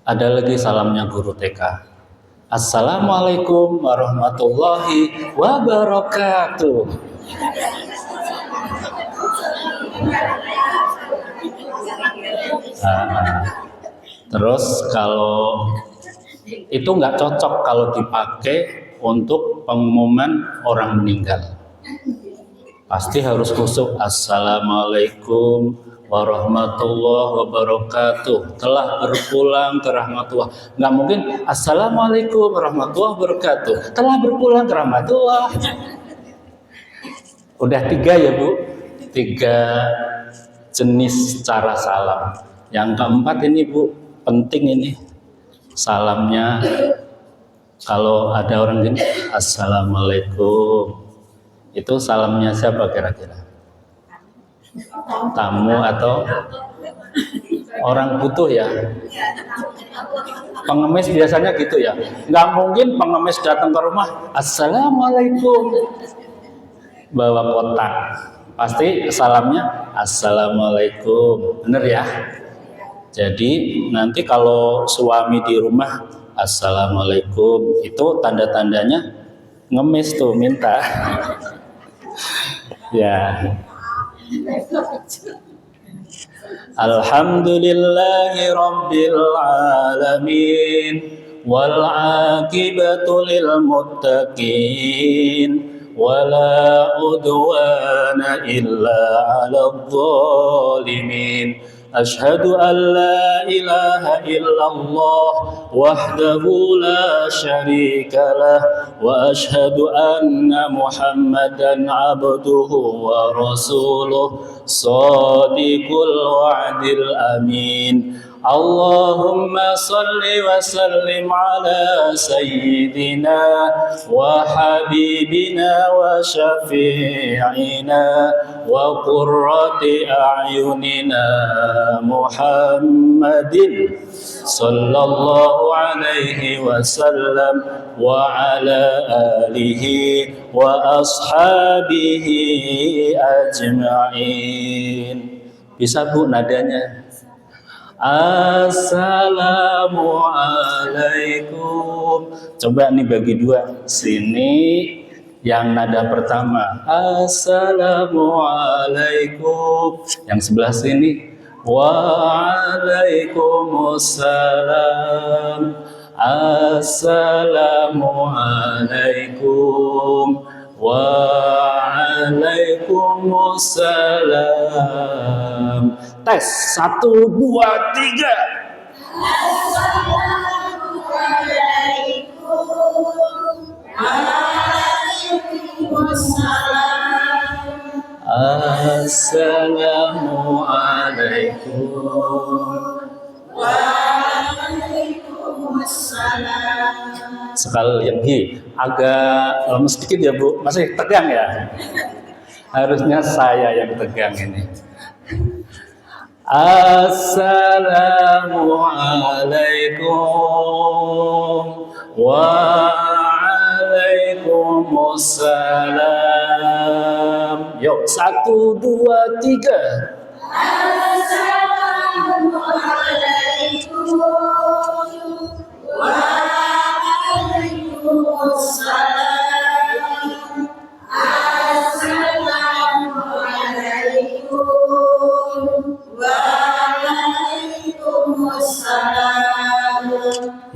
Ada lagi salamnya guru TK. Assalamualaikum warahmatullahi wabarakatuh. Terus kalau itu nggak cocok kalau dipakai untuk pengumuman orang meninggal. Pasti harus khusyuk. Assalamualaikum warahmatullahi wabarakatuh. Telah berpulang ke rahmatullah. Nggak mungkin Assalamualaikum warahmatullahi wabarakatuh. Telah berpulang ke rahmatullah. Udah 3 ya Bu, 3 jenis cara salam. Yang keempat ini Bu, penting ini salamnya. Kalau ada orang gini, Assalamualaikum, itu salamnya siapa kira-kira? Tamu atau orang butuh ya? Pengemis biasanya gitu ya. Nggak mungkin pengemis datang ke rumah, Assalamualaikum, bawa kotak. Pasti salamnya Assalamualaikum, bener ya? Jadi nanti kalau suami di rumah Assalamualaikum, itu tanda-tandanya ngemis tuh, minta. Ya. Alhamdulillahi rabbil alamin wal aqibatu lil muttaqin wala udwana illa 'alal zalimin. Ashhadu an la ilaha illallah wahdahu la syarika lah wa ashhadu anna Muhammadan abduhu wa rasuluh shadiqul wa'dil amin. Allahumma salli wa sallim ala sayyidina wa habibina wa syafi'ina wa qurrati a'yunina Muhammadin sallallahu alaihi wasallam wa ala alihi wa ashabihi ajma'in. Bisa Bu nadanya? Assalamualaikum. Coba nih bagi 2. Sini yang nada pertama Assalamualaikum. Yang sebelah sini Waalaikumsalam. Assalamualaikum. Waalaikumsalam. Tes 1, 2, 3. Assalamualaikum. Waalaikumsalam. Sekali lagi, agak lemes sedikit ya Bu, masih tegang ya? Harusnya saya yang tegang ini. Assalamualaikum waalaikumsalam. Yuk 1, 2, 3. Assalamualaikum waalaikumsalam.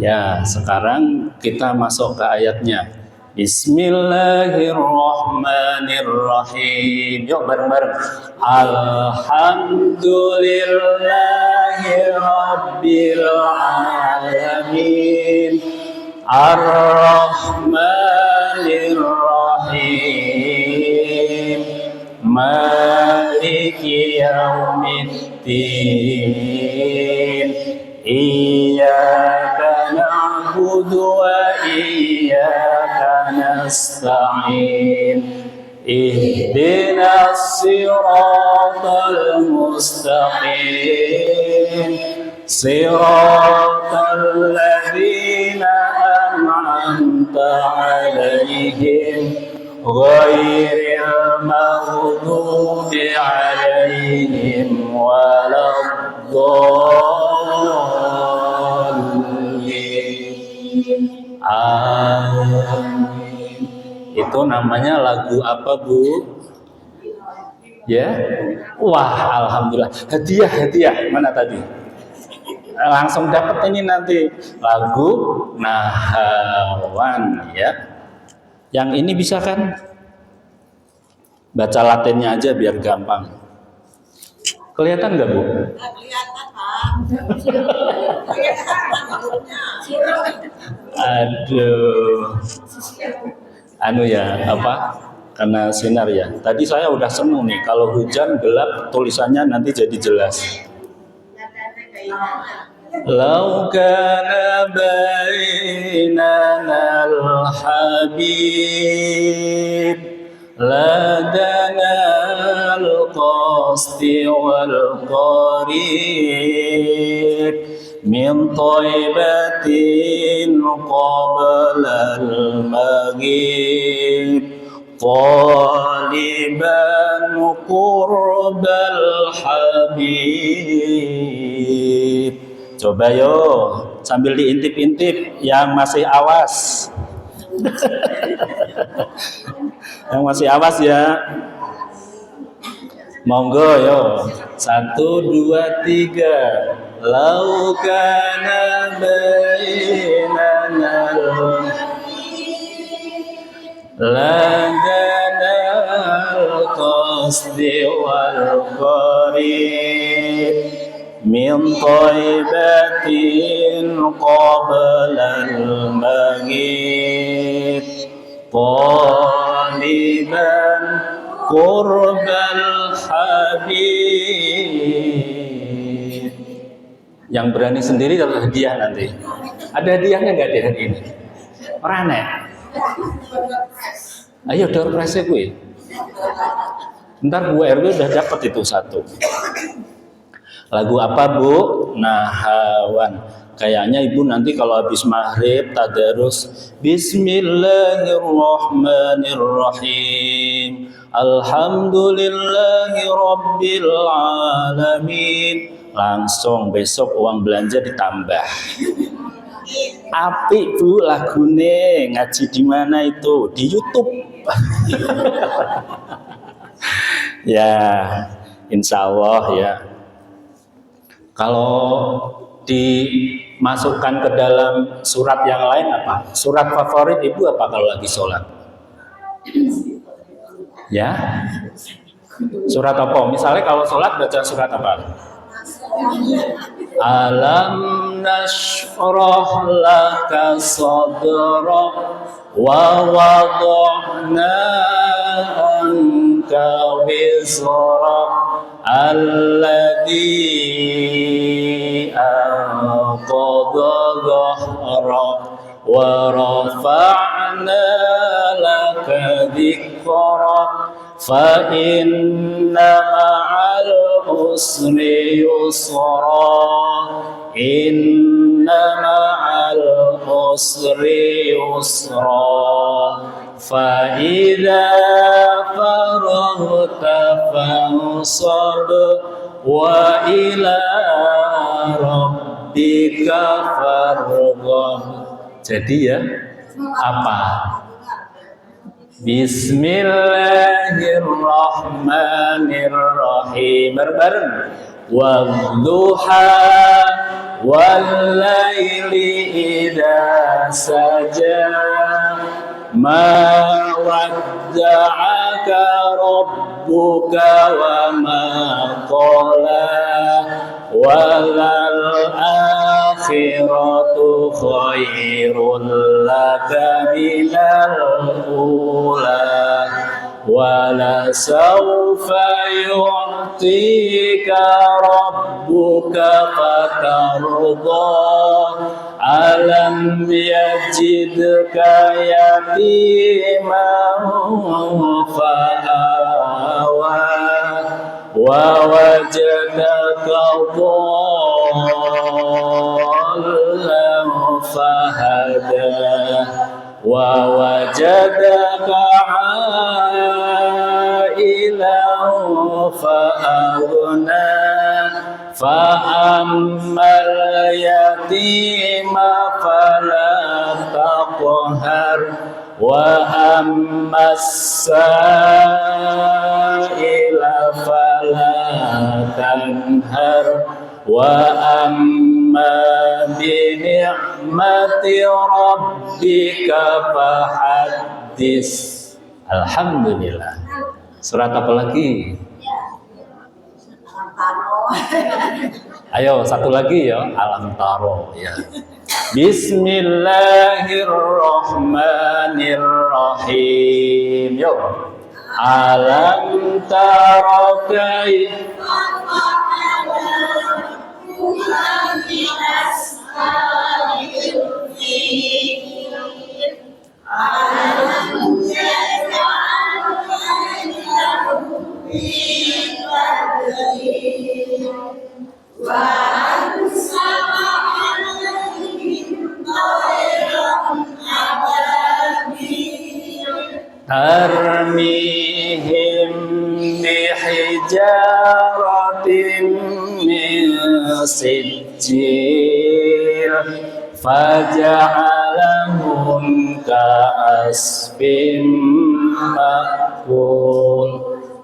Ya, sekarang kita masuk ke ayatnya. Bismillahirrahmanirrahim. Yuk bareng-bareng. Alhamdulillahi rabbil alamin. Ar-Rahmanir-Rahim. Maliki yaumiddin. Iyyaka na'budu wa iyyaka nasta'in. Ihdinas siratal mustaqim. Siratal ladzina an'amta 'alaihim ghairil maghdubi 'alaihim waladdallin. itu namanya lagu apa, Bu? Ya, wah, alhamdulillah. Hadiah. Mana tadi? Langsung dapat ini nanti lagu Nahawan ya. Yang ini bisa kan? Baca Latinnya aja biar gampang. Kelihatan nggak, Bu? Kelihatan, Pak. Aduh. Anu ya, apa? Karena sinar ya. Tadi saya udah seneng nih, kalau hujan gelap tulisannya nanti jadi jelas. Lau kana bainana al-habib ladana al-qasti wal-qarib min taibatin qabla al-maghrib Taliban qurbal habib. Coba yo sambil diintip-intip yang masih awas. Yang masih awas ya. Monggo yo. 1, 2, 3. Lau kana bainana Ladana al-qasdi wal-qarib min taibatin qabla al-maghrib taliban qurbal habib. Yang berani sendiri dapat hadiah nanti. Ada hadiahnya nggak di hari ini? Orang aneh. Ayo door prize gue. Ntar Bu RW udah dapat itu 1. Lagu apa, Bu? Nahawan. Kayaknya Ibu nanti kalau habis maghrib tadarus Bismillahirrahmanirrahim. Alhamdulillahi rabbil alamin. Langsung besok uang belanja ditambah. Apik Bu lagune, ngaji di mana itu? Di YouTube. Ya, insya Allah ya. Kalau dimasukkan ke dalam surat yang lain apa? Surat favorit Ibu apa kalau lagi sholat? Ya, surat apa? Misalnya kalau sholat baca surat apa? Alam nashrah laka sadrak wa wada'na anka wizrak alladhi anqadha dhahrak wa rafa'na laka dhikrak fa inna ma'al usri yusra inna ma'al usri yusra fa idza faraghta fansab wa ila rabbika farghab. Jadi ya apa? Bismillahirrahmanirrahim. Bareng. Wadduha wal-laili idza saja ma wadda'aka rabbuka wa ma qala walal akhiratu khairun laka minal ula wala sawfa yu'tika rabbuka fatarda alam yajidka yatiman fa'awa wa wajadaka dhallan fahada wa wajadaka ailan fa'aghna fa'ammal yatima fala taqhar wa ammas sa'ila fala tanhar wa amma bi ni'mati rabbika fahaddis. Alhamdulillah. Surat apa lagi? Ayo satu lagi ya, Alam Taro ya. Bismillahirrahmanirrahim. Yo. Alam taro kaifa tarmihim bihijaratin min sijil faja'alahum ka'asfin ma'kul.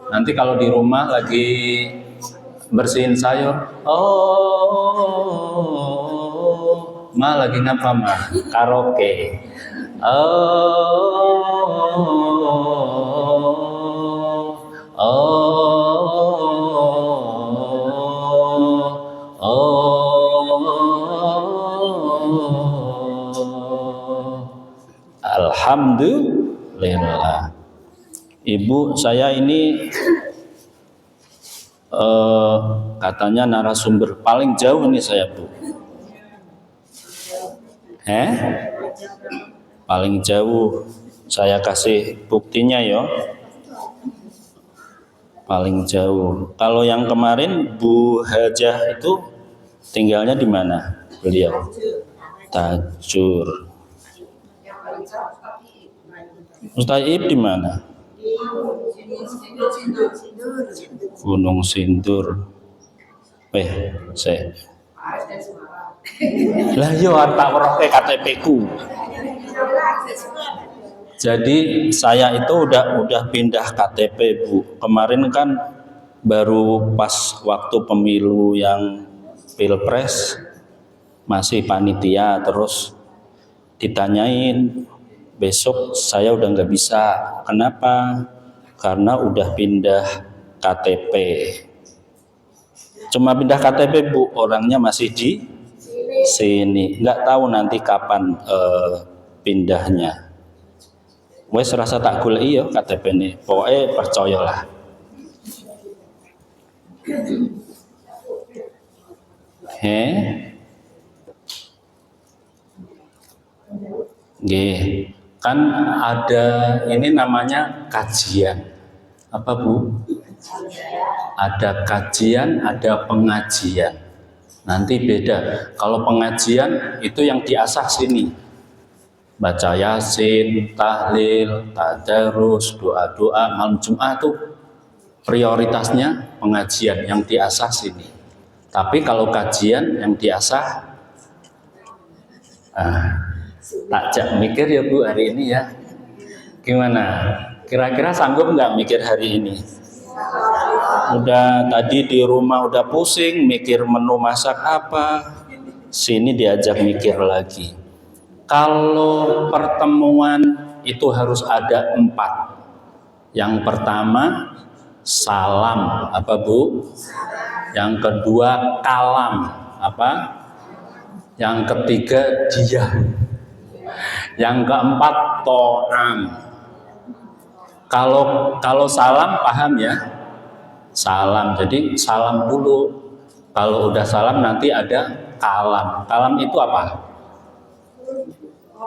Nanti kalau di rumah lagi bersihin sayur, ma lagi ngapa ma? Karaoke. Alhamdulillah. Ibu, saya ini katanya narasumber paling jauh ini saya, Bu. Paling jauh. Saya kasih buktinya ya. Paling jauh. Kalau yang kemarin Bu Hajah itu tinggalnya di mana? Beliau Tajur. Ustaz Ib di mana? Gunung Sindur. Saya. Lah yo tak weroh KTP ku. Jadi saya itu udah pindah KTP, Bu. Kemarin kan baru pas waktu pemilu yang Pilpres masih panitia, terus ditanyain besok saya udah nggak bisa. Kenapa? Karena udah pindah KTP. Cuma pindah KTP, Bu, orangnya masih di sini. Nggak tahu nanti kapan pindahnya. Wes rasa tak goleki ya KTP ini. Pokoknya percayalah. Nggih. Kan ada ini namanya kajian. Apa, Bu? Ada kajian, ada pengajian. Nanti beda. Kalau pengajian itu yang diasah sini. Baca Yasin, tahlil, tadarus, doa-doa malam Jumat tuh prioritasnya pengajian yang diasah sini. Tapi kalau kajian yang diasah takjak mikir ya Bu hari ini ya. Gimana? Kira-kira sanggup nggak mikir hari ini? Udah tadi di rumah udah pusing mikir menu masak apa. Sini diajak mikir lagi. Kalau pertemuan itu harus ada 4. Yang pertama salam, apa Bu? Yang kedua kalam, apa? Yang ketiga diam. Yang keempat to'am. Kalau salam paham ya? Salam. Jadi salam dulu. Kalau udah salam nanti ada kalam. Kalam itu apa?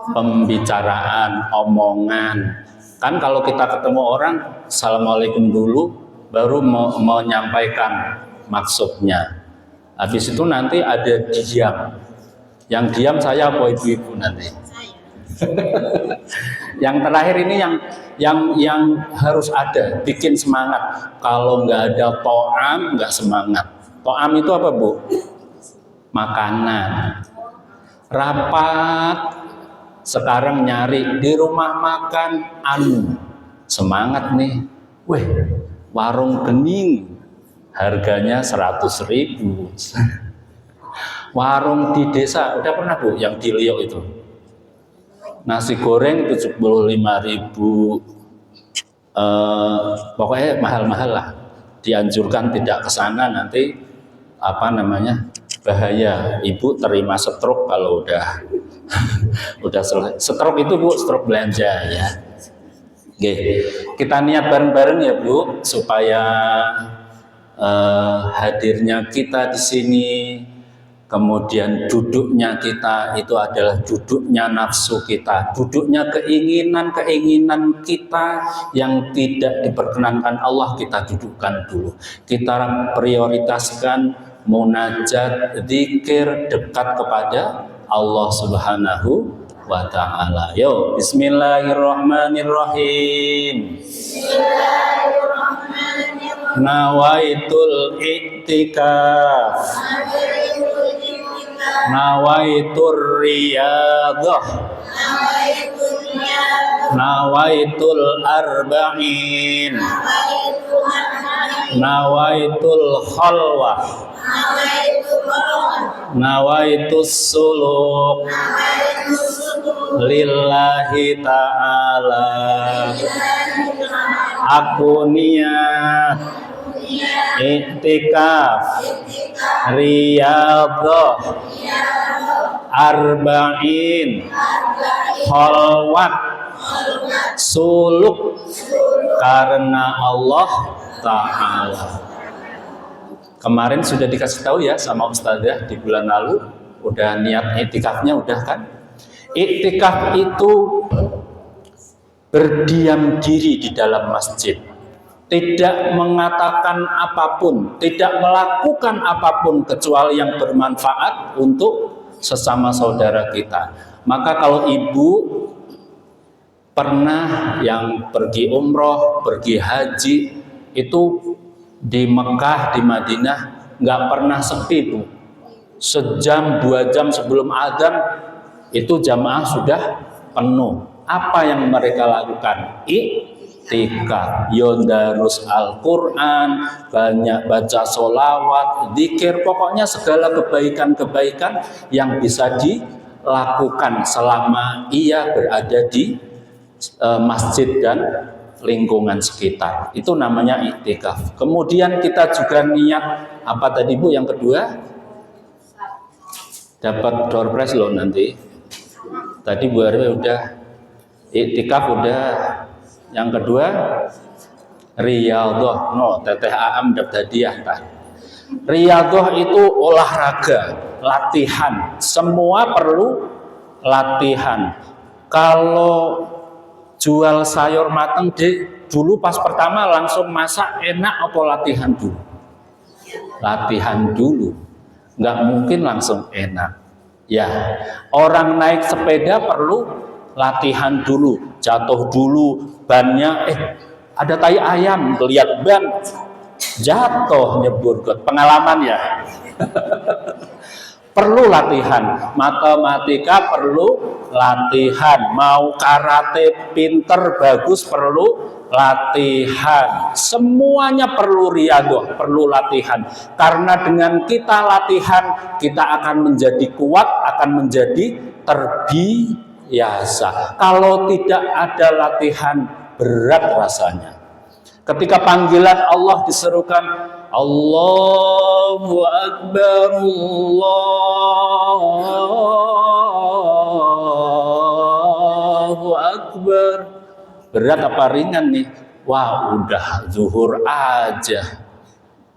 Pembicaraan, omongan. Kan kalau kita ketemu orang, assalamualaikum dulu, baru menyampaikan maksudnya. Habis itu nanti ada diam. Yang diam saya apa ibu-ibu nanti? Yang terakhir ini yang harus ada, bikin semangat. Kalau nggak ada to'am, nggak semangat. To'am itu apa, Bu? Makanan. Rapat sekarang nyari di rumah makan anu, semangat nih, weh warung bening harganya 100.000. Warung di desa, udah pernah Bu yang di Liok itu, nasi goreng 75.000, pokoknya mahal-mahal lah. Dianjurkan tidak ke sana, nanti bahaya, ibu terima stroke kalau udah udah selesai. Stroke itu Bu, stroke belanja ya. Oke, kita niat bareng-bareng ya Bu, supaya hadirnya kita di sini, kemudian duduknya kita itu adalah duduknya nafsu kita, duduknya keinginan kita yang tidak diperkenankan Allah, kita dudukkan dulu. Kita prioritaskan munajat, zikir, dekat kepada Allah Subhanahu wa ta'ala. Yo, bismillahirrahmanirrahim. Nawaitul i'tikaf, nawaitur riyadhah, nawaitul arba'in, nawaitul khalwah, nawaitus suluk lillahi ta'ala. Aku niat i'tikaf, riyadhah, arba'in, khalwat, suluk karena Allah Ta'ala. Kemarin sudah dikasih tahu ya sama Ustazah di bulan lalu, udah niat i'tikafnya udah kan? I'tikaf itu berdiam diri di dalam masjid, tidak mengatakan apapun, tidak melakukan apapun kecuali yang bermanfaat untuk sesama saudara kita. Maka kalau ibu pernah yang pergi umroh, pergi haji, itu di Mekah, di Madinah nggak pernah sepi Bu. Sejam 2 jam sebelum adzan itu jamaah sudah penuh. Apa yang mereka lakukan? I'tikaf, yondarus Al-Quran, banyak baca sholawat, zikir, pokoknya segala kebaikan-kebaikan yang bisa dilakukan selama ia berada di masjid dan lingkungan sekitar. Itu namanya i'tikaf. Kemudian kita juga niat apa tadi Bu yang kedua? Dapat door prize loh nanti. Tadi Bu Arwe udah i'tikaf udah. Yang kedua riyadhah. No, Teteh Aam dapat hadiah tah. Riyadhah itu olahraga, latihan. Semua perlu latihan. Kalau jual sayur mateng dulu pas pertama langsung masak enak apa latihan dulu? Latihan dulu, nggak mungkin langsung enak. Ya, orang naik sepeda perlu latihan dulu, jatuh dulu, bannya ada tai ayam, lihat ban, jatuh nyebur got, pengalaman ya. Perlu latihan, matematika perlu latihan, mau karate pinter bagus perlu latihan, semuanya perlu riyadhah, perlu latihan. Karena dengan kita latihan, kita akan menjadi kuat, akan menjadi terbiasa. Kalau tidak ada latihan, berat rasanya. Ketika panggilan Allah diserukan, Allahu Akbar, Allahu Akbar. Berat apa ringan nih? Wah, udah zuhur aja.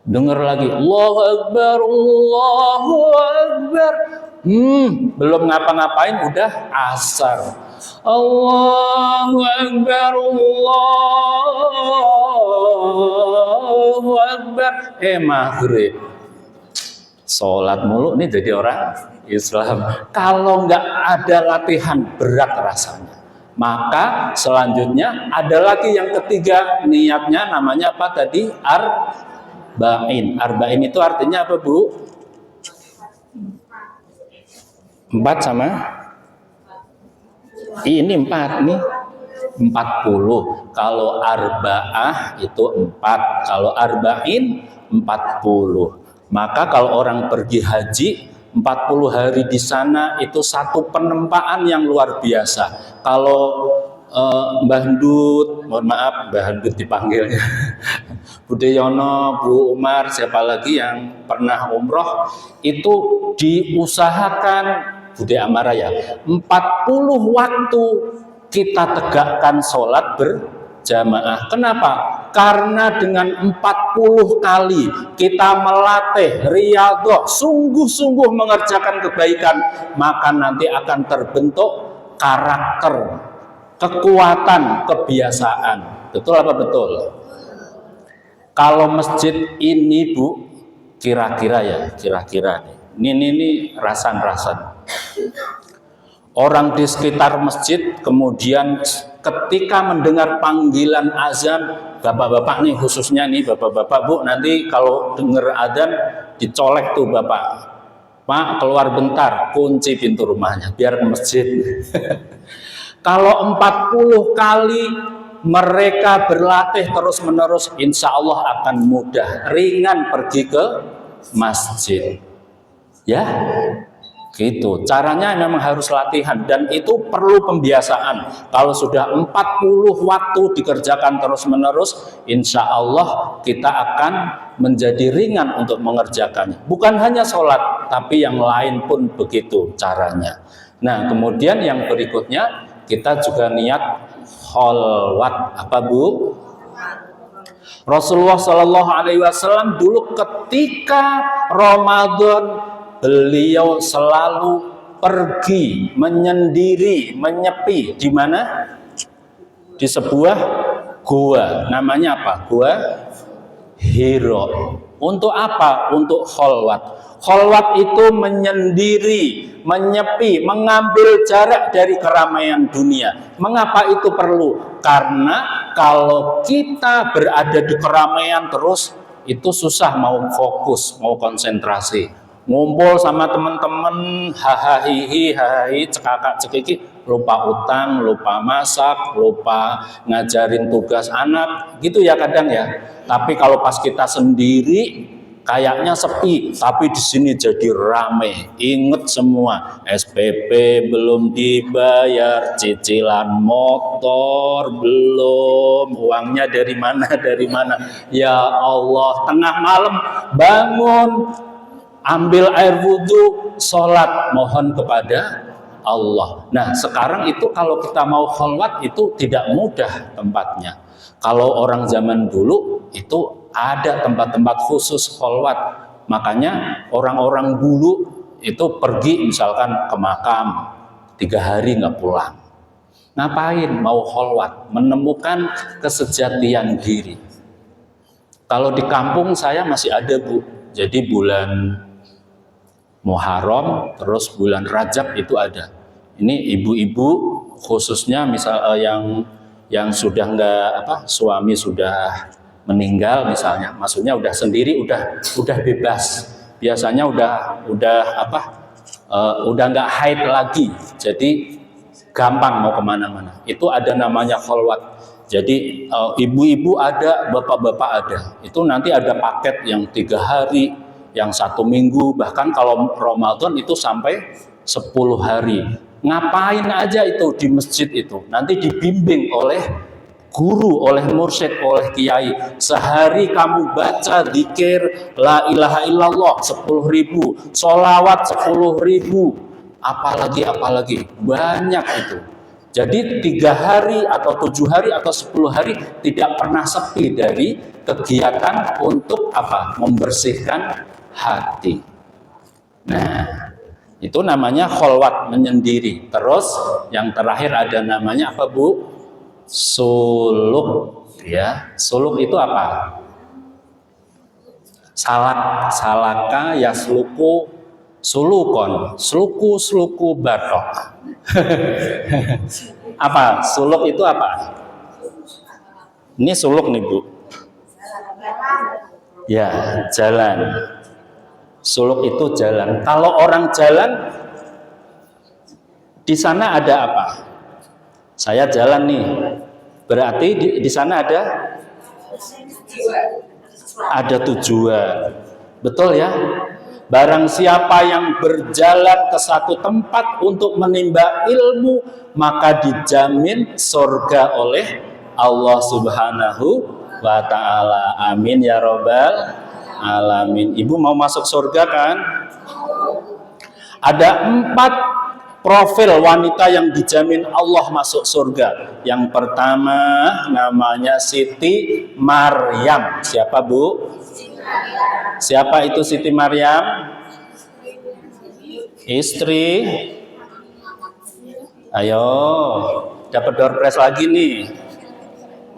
Dengar lagi, Allahu Akbar, Allahu Akbar. Belum ngapa-ngapain udah asar. Allahu Akbar, Allahu Akbar. Maghrib. Sholat mulu nih jadi orang Islam. Kalau nggak ada latihan, berat rasanya. Maka selanjutnya ada lagi yang ketiga, niatnya namanya apa tadi? Arba'in. Arba'in itu artinya apa Bu? 4 sama Ini 4 nih. 40. Kalau arba'ah itu 4. Kalau arba'in 40. Maka kalau orang pergi haji 40 hari di sana itu satu penempaan yang luar biasa. Kalau Mbah Handut, mohon maaf Mbah Handut dipanggilnya, Bude Yono, Bu Umar, siapa lagi yang pernah umroh, itu diusahakan, Bude Amara ya, 40 waktu kita tegakkan sholat berjamaah. Kenapa? Karena dengan 40 kali kita melatih riyadhah, sungguh-sungguh mengerjakan kebaikan, maka nanti akan terbentuk karakter, kekuatan, kebiasaan. Betul apa betul? Kalau masjid ini Bu, kira-kira ya, kira-kira ini rasan-rasan. Orang di sekitar masjid kemudian ketika mendengar panggilan azan, bapak-bapak nih khususnya nih bapak-bapak Bu, nanti kalau dengar azan dicolek tuh bapak, Pak keluar bentar, kunci pintu rumahnya biar ke masjid. Kalau 40 kali mereka berlatih terus-menerus, insya Allah akan mudah, ringan pergi ke masjid. Ya, gitu. Caranya memang harus latihan dan itu perlu pembiasaan. Kalau sudah 40 waktu dikerjakan terus-menerus, insya Allah kita akan menjadi ringan untuk mengerjakannya. Bukan hanya sholat, tapi yang lain pun begitu caranya. Nah, kemudian yang berikutnya kita juga niat kholwat. Apa Bu? Rasulullah Shallallahu Alaihi Wasallam dulu ketika Ramadan beliau selalu pergi menyendiri, menyepi di mana? Di sebuah gua. Namanya apa? Gua Hiro. Untuk apa? Untuk kholwat. Kholwat itu menyendiri, menyepi, mengambil jarak dari keramaian dunia. Mengapa itu perlu? Karena kalau kita berada di keramaian terus, itu susah mau fokus, mau konsentrasi. Ngumpul sama teman-teman, hahaha, cekakak cekiki, lupa utang, lupa masak, lupa ngajarin tugas anak, gitu ya kadang ya. Tapi kalau pas kita sendiri, kayaknya sepi, tapi di sini jadi rame. Ingat semua, SPP belum dibayar, cicilan motor belum, uangnya dari mana? Ya Allah, tengah malam bangun, ambil air wudhu, sholat, mohon kepada Allah. Nah sekarang itu kalau kita mau kholwat itu tidak mudah tempatnya. Kalau orang zaman dulu itu ada tempat-tempat khusus kholwat. Makanya orang-orang dulu itu pergi misalkan ke makam 3 hari nggak pulang. Ngapain? Mau kholwat, menemukan kesejatian diri. Kalau di kampung saya masih ada Bu. Jadi bulan Muharram, terus bulan Rajab itu ada. Ini ibu-ibu khususnya misal yang sudah suami sudah meninggal misalnya, maksudnya udah sendiri, udah bebas. Biasanya udah nggak haid lagi, jadi gampang mau kemana-mana. Itu ada namanya kholwat. Jadi ibu-ibu ada, bapak-bapak ada. Itu nanti ada paket yang 3 hari, yang 1 minggu, bahkan kalau Ramadan itu sampai 10 hari. Ngapain aja itu di masjid itu? Nanti dibimbing oleh guru, oleh mursyid, oleh kiai. Sehari kamu baca zikir la ilaha illallah 10.000, sholawat 10.000, apalagi banyak itu. Jadi 3 hari atau 7 hari atau 10 hari tidak pernah sepi dari kegiatan untuk membersihkan hati. Nah, itu namanya kholwat, menyendiri. Terus yang terakhir ada namanya apa Bu? Suluk. Ya, suluk itu apa? Salaka yasluku sulukon, sluku batok. Apa? Suluk itu apa? Ini suluk nih Bu. Ya, jalan. Suluk itu jalan. Kalau orang jalan, di sana ada apa? Saya jalan nih, berarti di sana ada tujuan. Betul ya? Barang siapa yang berjalan ke satu tempat untuk menimba ilmu, maka dijamin surga oleh Allah Subhanahu wa ta'ala. Amin ya robbal alamin. Ibu mau masuk surga kan? Ada 4 profil wanita yang dijamin Allah masuk surga. Yang pertama namanya Siti Maryam. Siapa Bu? Siapa itu Siti Maryam? Istri. Ayo, dapat door prize lagi nih.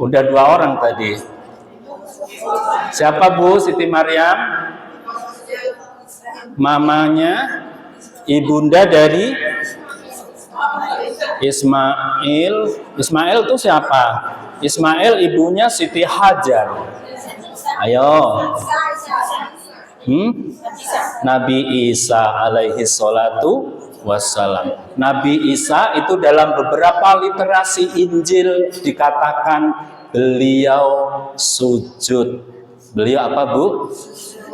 Udah 2 orang tadi. Siapa Bu Siti Maryam? Mamanya, ibunda dari Ismail. Ismail itu siapa? Ismail ibunya Siti Hajar. Ayo. Nabi Isa alaihi salatu wassalam. Nabi Isa itu dalam beberapa literasi Injil dikatakan beliau sujud. Beliau apa Bu?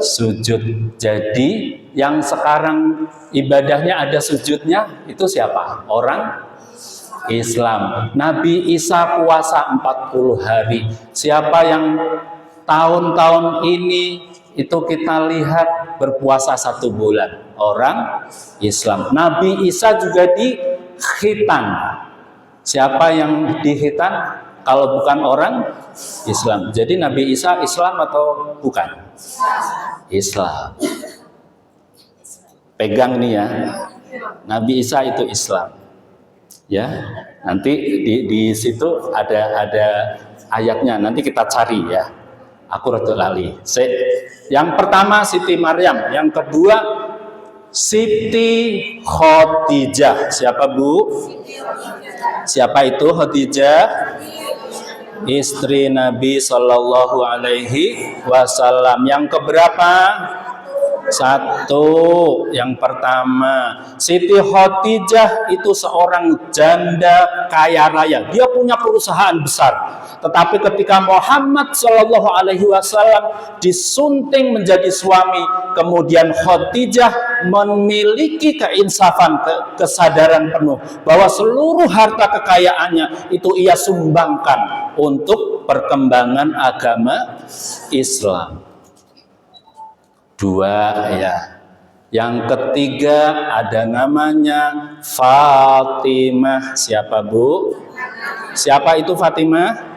Sujud. Jadi yang sekarang ibadahnya ada sujudnya itu siapa? Orang Islam. Nabi Isa puasa 40 hari. Siapa yang tahun-tahun ini itu kita lihat berpuasa 1 bulan? Orang Islam. Nabi Isa juga dikhitan. Siapa yang dikhitan kalau bukan orang Islam? Jadi Nabi Isa Islam atau bukan? Islam. Pegang nih ya. Nabi Isa itu Islam. Ya, nanti di situ ada ayatnya. Nanti kita cari ya. Aku rada lali. Yang pertama Siti Maryam, yang kedua Siti Khadijah. Siapa Bu? Siapa itu Khadijah? Istri Nabi Shallallahu Alaihi Wasallam. Yang keberapa? 1. Yang pertama, Siti Khadijah itu seorang janda kaya raya. Dia punya perusahaan besar. Tetapi ketika Muhammad Shallallahu Alaihi Wasallam disunting menjadi suami, kemudian Khadijah memiliki keinsafan, kesadaran penuh bahwa seluruh harta kekayaannya itu ia sumbangkan untuk perkembangan agama Islam. 2 ya. Yang ketiga ada namanya Fatimah. Siapa Bu? Siapa itu Fatimah?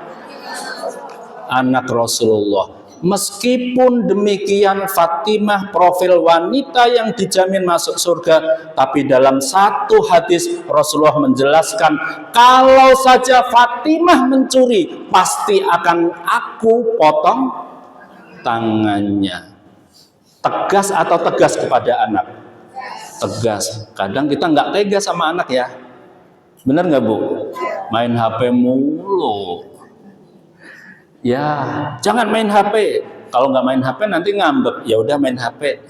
Anak Rasulullah. Meskipun demikian Fatimah profil wanita yang dijamin masuk surga, tapi dalam satu hadis Rasulullah menjelaskan, kalau saja Fatimah mencuri, pasti akan aku potong tangannya. Tegas atau tegas kepada anak? Tegas. Kadang kita nggak tegas sama anak ya. Bener nggak Bu? Main HP mulu. Ya, jangan main HP. Kalau nggak main HP nanti ngambek. Ya udah main HP.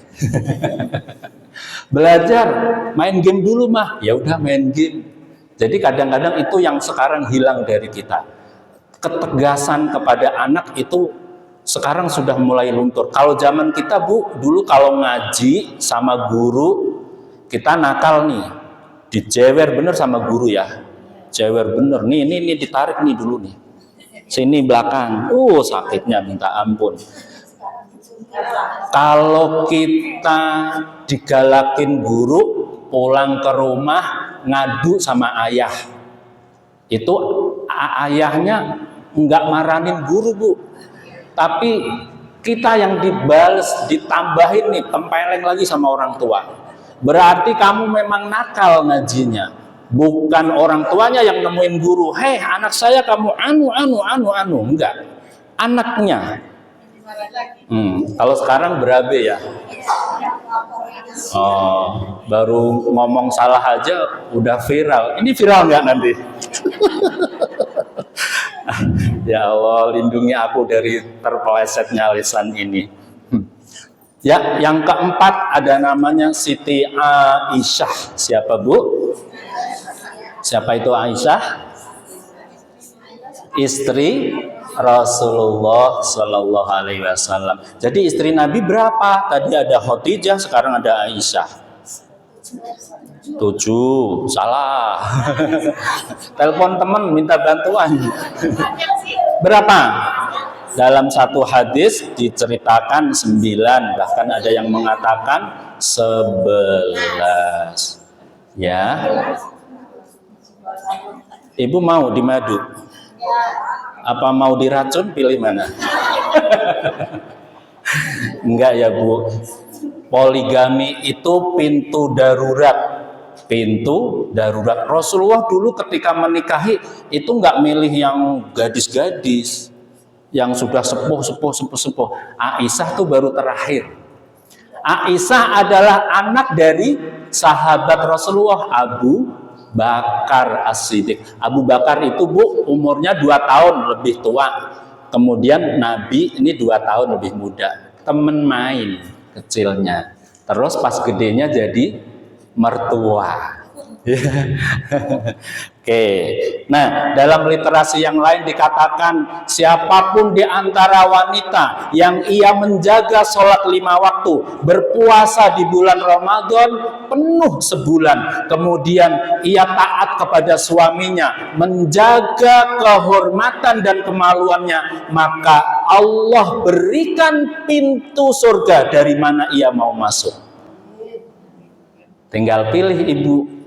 Belajar, main game dulu mah. Ya udah main game. Jadi kadang-kadang itu yang sekarang hilang dari kita. Ketegasan kepada anak itu sekarang sudah mulai luntur. Kalau zaman kita Bu, dulu kalau ngaji sama guru, kita nakal nih, dijewer bener sama guru ya, jewer bener. Nih ditarik nih dulu nih, sini belakang. Sakitnya minta ampun. Kalau kita digalakin guru, pulang ke rumah ngadu sama ayah, itu ayahnya nggak marahin guru Bu. Tapi kita yang dibales, ditambahin nih, tempeleng lagi sama orang tua. Berarti kamu memang nakal ngajinya. Bukan orang tuanya yang nemuin guru. Hei anak saya kamu anu. Enggak. Anaknya. Kalau sekarang berabe ya. Baru ngomong salah aja udah viral. Ini viral nggak nanti? Ya Allah, lindungi aku dari terpelesetnya lisan ini. Ya, yang keempat ada namanya Siti Aisyah. Siapa Bu? Siapa itu Aisyah? istri Rasulullah Shallallahu Alaihi Wasallam. Jadi istri Nabi berapa? Tadi ada Khadijah, sekarang ada Aisyah. 7, salah. Telepon teman minta bantuan. Berapa? Dalam satu hadis diceritakan 9, bahkan ada yang mengatakan 11. Ya. Ibu mau dimadu? Apa mau diracun? Pilih mana? Enggak ya Bu. Poligami itu pintu darurat. Pintu darurat. Rasulullah dulu ketika menikahi itu enggak milih yang gadis-gadis, yang sudah sepuh. Aisyah tuh baru terakhir. Aisyah adalah anak dari sahabat Rasulullah, Abu Bakar As-Siddiq. Abu Bakar itu Bu umurnya 2 tahun lebih tua. Kemudian Nabi ini 2 tahun lebih muda. Temen main kecilnya. Terus pas gedenya jadi mertua. Oke. Nah, dalam literasi yang lain dikatakan siapapun di antara wanita yang ia menjaga sholat 5 waktu, berpuasa di bulan Ramadan penuh sebulan, kemudian ia taat kepada suaminya, menjaga kehormatan dan kemaluannya, maka Allah berikan pintu surga dari mana ia mau masuk. Tinggal pilih Ibu.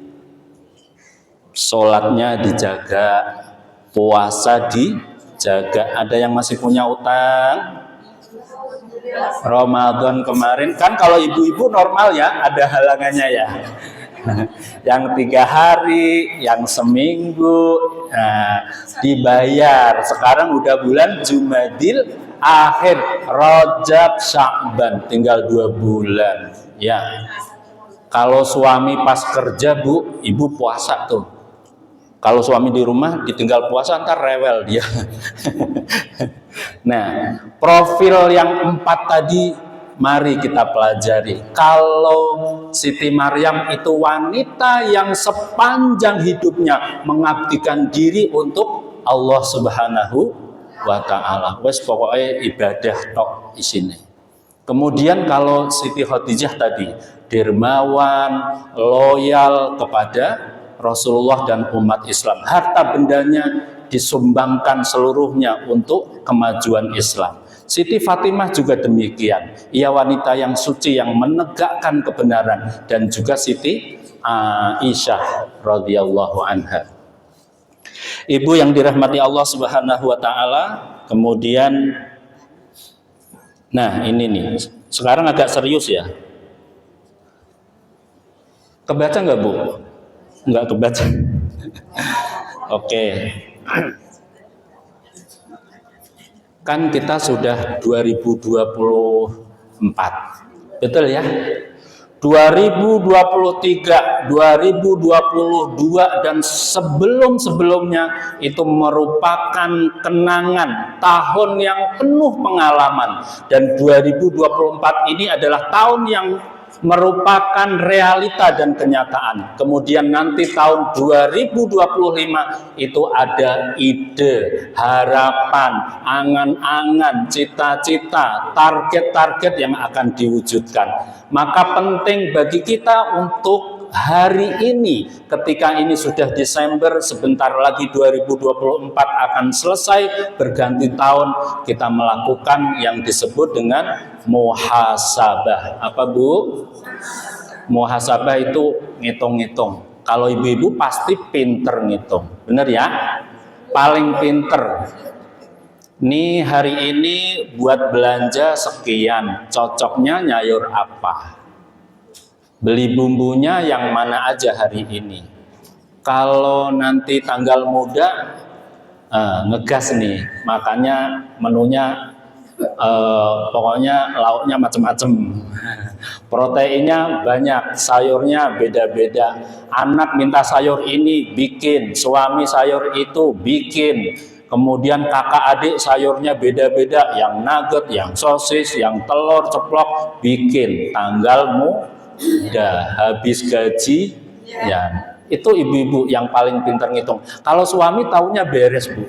Sholatnya dijaga, puasa dijaga. Ada yang masih punya utang? Ramadan kemarin kan kalau ibu-ibu normal ya, ada halangannya ya. Yang 3 hari, yang seminggu, nah, dibayar. Sekarang udah bulan Jumadil akhir, Rajab, Sya'ban, tinggal 2 bulan. Ya. Kalau suami pas kerja Bu, ibu puasa tuh. Kalau suami di rumah ditinggal puasa ntar rewel dia. Nah, profil yang 4 tadi mari kita pelajari. Kalau Siti Maryam itu wanita yang sepanjang hidupnya mengabdikan diri untuk Allah Subhanahu wa Ta'ala. Wes pokoknya ibadah tok isine. Kemudian kalau Siti Khadijah tadi dermawan, loyal kepada Rasulullah dan umat Islam. Harta bendanya disumbangkan seluruhnya untuk kemajuan Islam. Siti Fatimah juga demikian. Ia wanita yang suci yang menegakkan kebenaran, dan juga Siti Aisyah radhiyallahu anha. Ibu yang dirahmati Allah Subhanahu wa Ta'ala. Kemudian nah ini nih, sekarang agak serius ya. Kebaca nggak Bu? Nggak kebaca. Oke. Kan kita sudah 2024. Betul ya? 2023, 2022 dan sebelum-sebelumnya itu merupakan kenangan, tahun yang penuh pengalaman, dan 2024 ini adalah tahun yang merupakan realita dan kenyataan. Kemudian nanti tahun 2025 itu ada ide, harapan, angan-angan, cita-cita, target-target yang akan diwujudkan. Maka penting bagi kita untuk hari ini, ketika ini sudah Desember, sebentar lagi 2024 akan selesai, berganti tahun, kita melakukan yang disebut dengan muhasabah. Apa Bu? Muhasabah itu ngitung-ngitung. Kalau ibu-ibu pasti pinter ngitung, bener ya? Paling pinter. Nih hari ini buat belanja sekian, cocoknya nyayur apa? Beli bumbunya yang mana aja hari ini. Kalau nanti tanggal muda, ngegas nih, makanya menunya pokoknya lauknya macam-macam. Proteinnya banyak, sayurnya beda-beda. Anak minta sayur ini, bikin. Suami sayur itu, bikin. Kemudian kakak adik sayurnya beda-beda, yang nugget, yang sosis, yang telur ceplok, bikin. Tanggalmu udah habis gaji, ya itu ibu-ibu yang paling pintar ngitung. Kalau suami taunya beres Bu,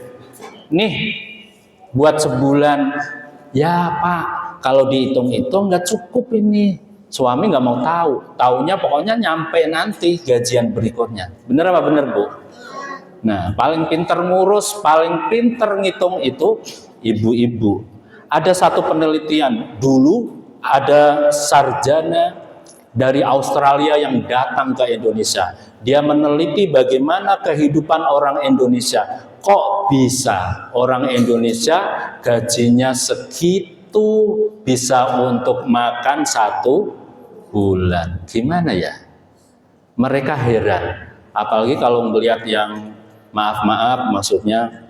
nih buat sebulan. Ya Pak, kalau dihitung-hitung nggak cukup ini. Suami nggak mau tahu, taunya pokoknya nyampe nanti gajian berikutnya. Bener apa bener Bu? Nah, paling pinter ngurus, paling pinter ngitung itu ibu-ibu. Ada satu penelitian, dulu ada sarjana dari Australia yang datang ke Indonesia. Dia meneliti bagaimana kehidupan orang Indonesia. Kok bisa orang Indonesia gajinya segitu bisa untuk makan 1 bulan? Gimana ya? Mereka heran. Apalagi kalau melihat yang maaf-maaf, maksudnya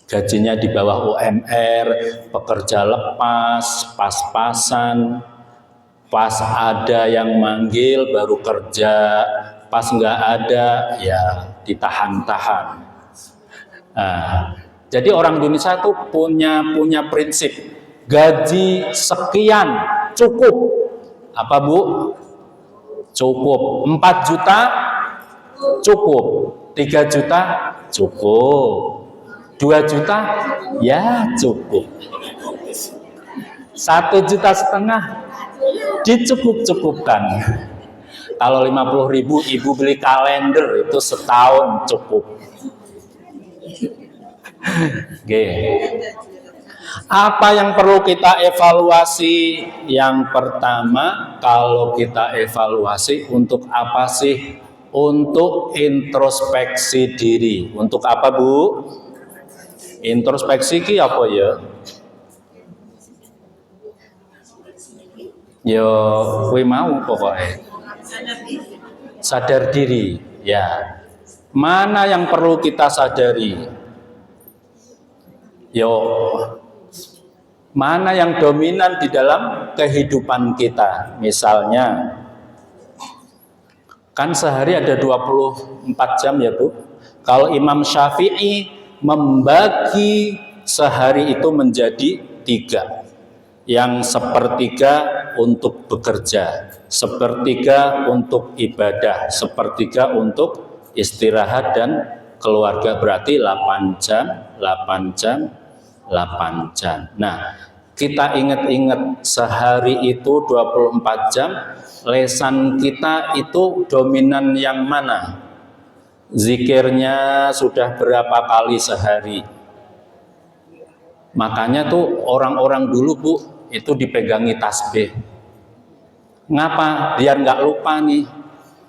gajinya di bawah UMR, pekerja lepas, pas-pasan, pas ada yang manggil baru kerja, pas nggak ada ya ditahan-tahan. Nah, jadi orang Indonesia tuh punya prinsip gaji sekian cukup. Apa Bu? Cukup. 4 juta cukup. 3 juta cukup. 2 juta ya cukup. 1,5 juta dicukup-cukupkan. Kalau 50.000 ibu beli kalender itu setahun cukup. Oke. Apa yang perlu kita evaluasi? Yang pertama, kalau kita evaluasi untuk apa sih? Untuk introspeksi diri. Untuk apa Bu? Introspeksi ki apa ya? Yo, kuwi mau pokoknya. Sadar diri, ya. Mana yang perlu kita sadari? Yo, mana yang dominan di dalam kehidupan kita? Misalnya, kan sehari ada 24 jam ya Bu. Kalau Imam Syafi'i membagi sehari itu menjadi 3. Yang sepertiga untuk bekerja, sepertiga untuk ibadah, sepertiga untuk istirahat dan keluarga, berarti 8 jam, 8 jam, 8 jam. Nah, kita ingat-ingat sehari itu 24 jam, lesan kita itu dominan yang mana? Zikirnya sudah berapa kali sehari? Makanya tuh orang-orang dulu Bu, itu dipegangi tasbih. Ngapa? Biar nggak lupa nih.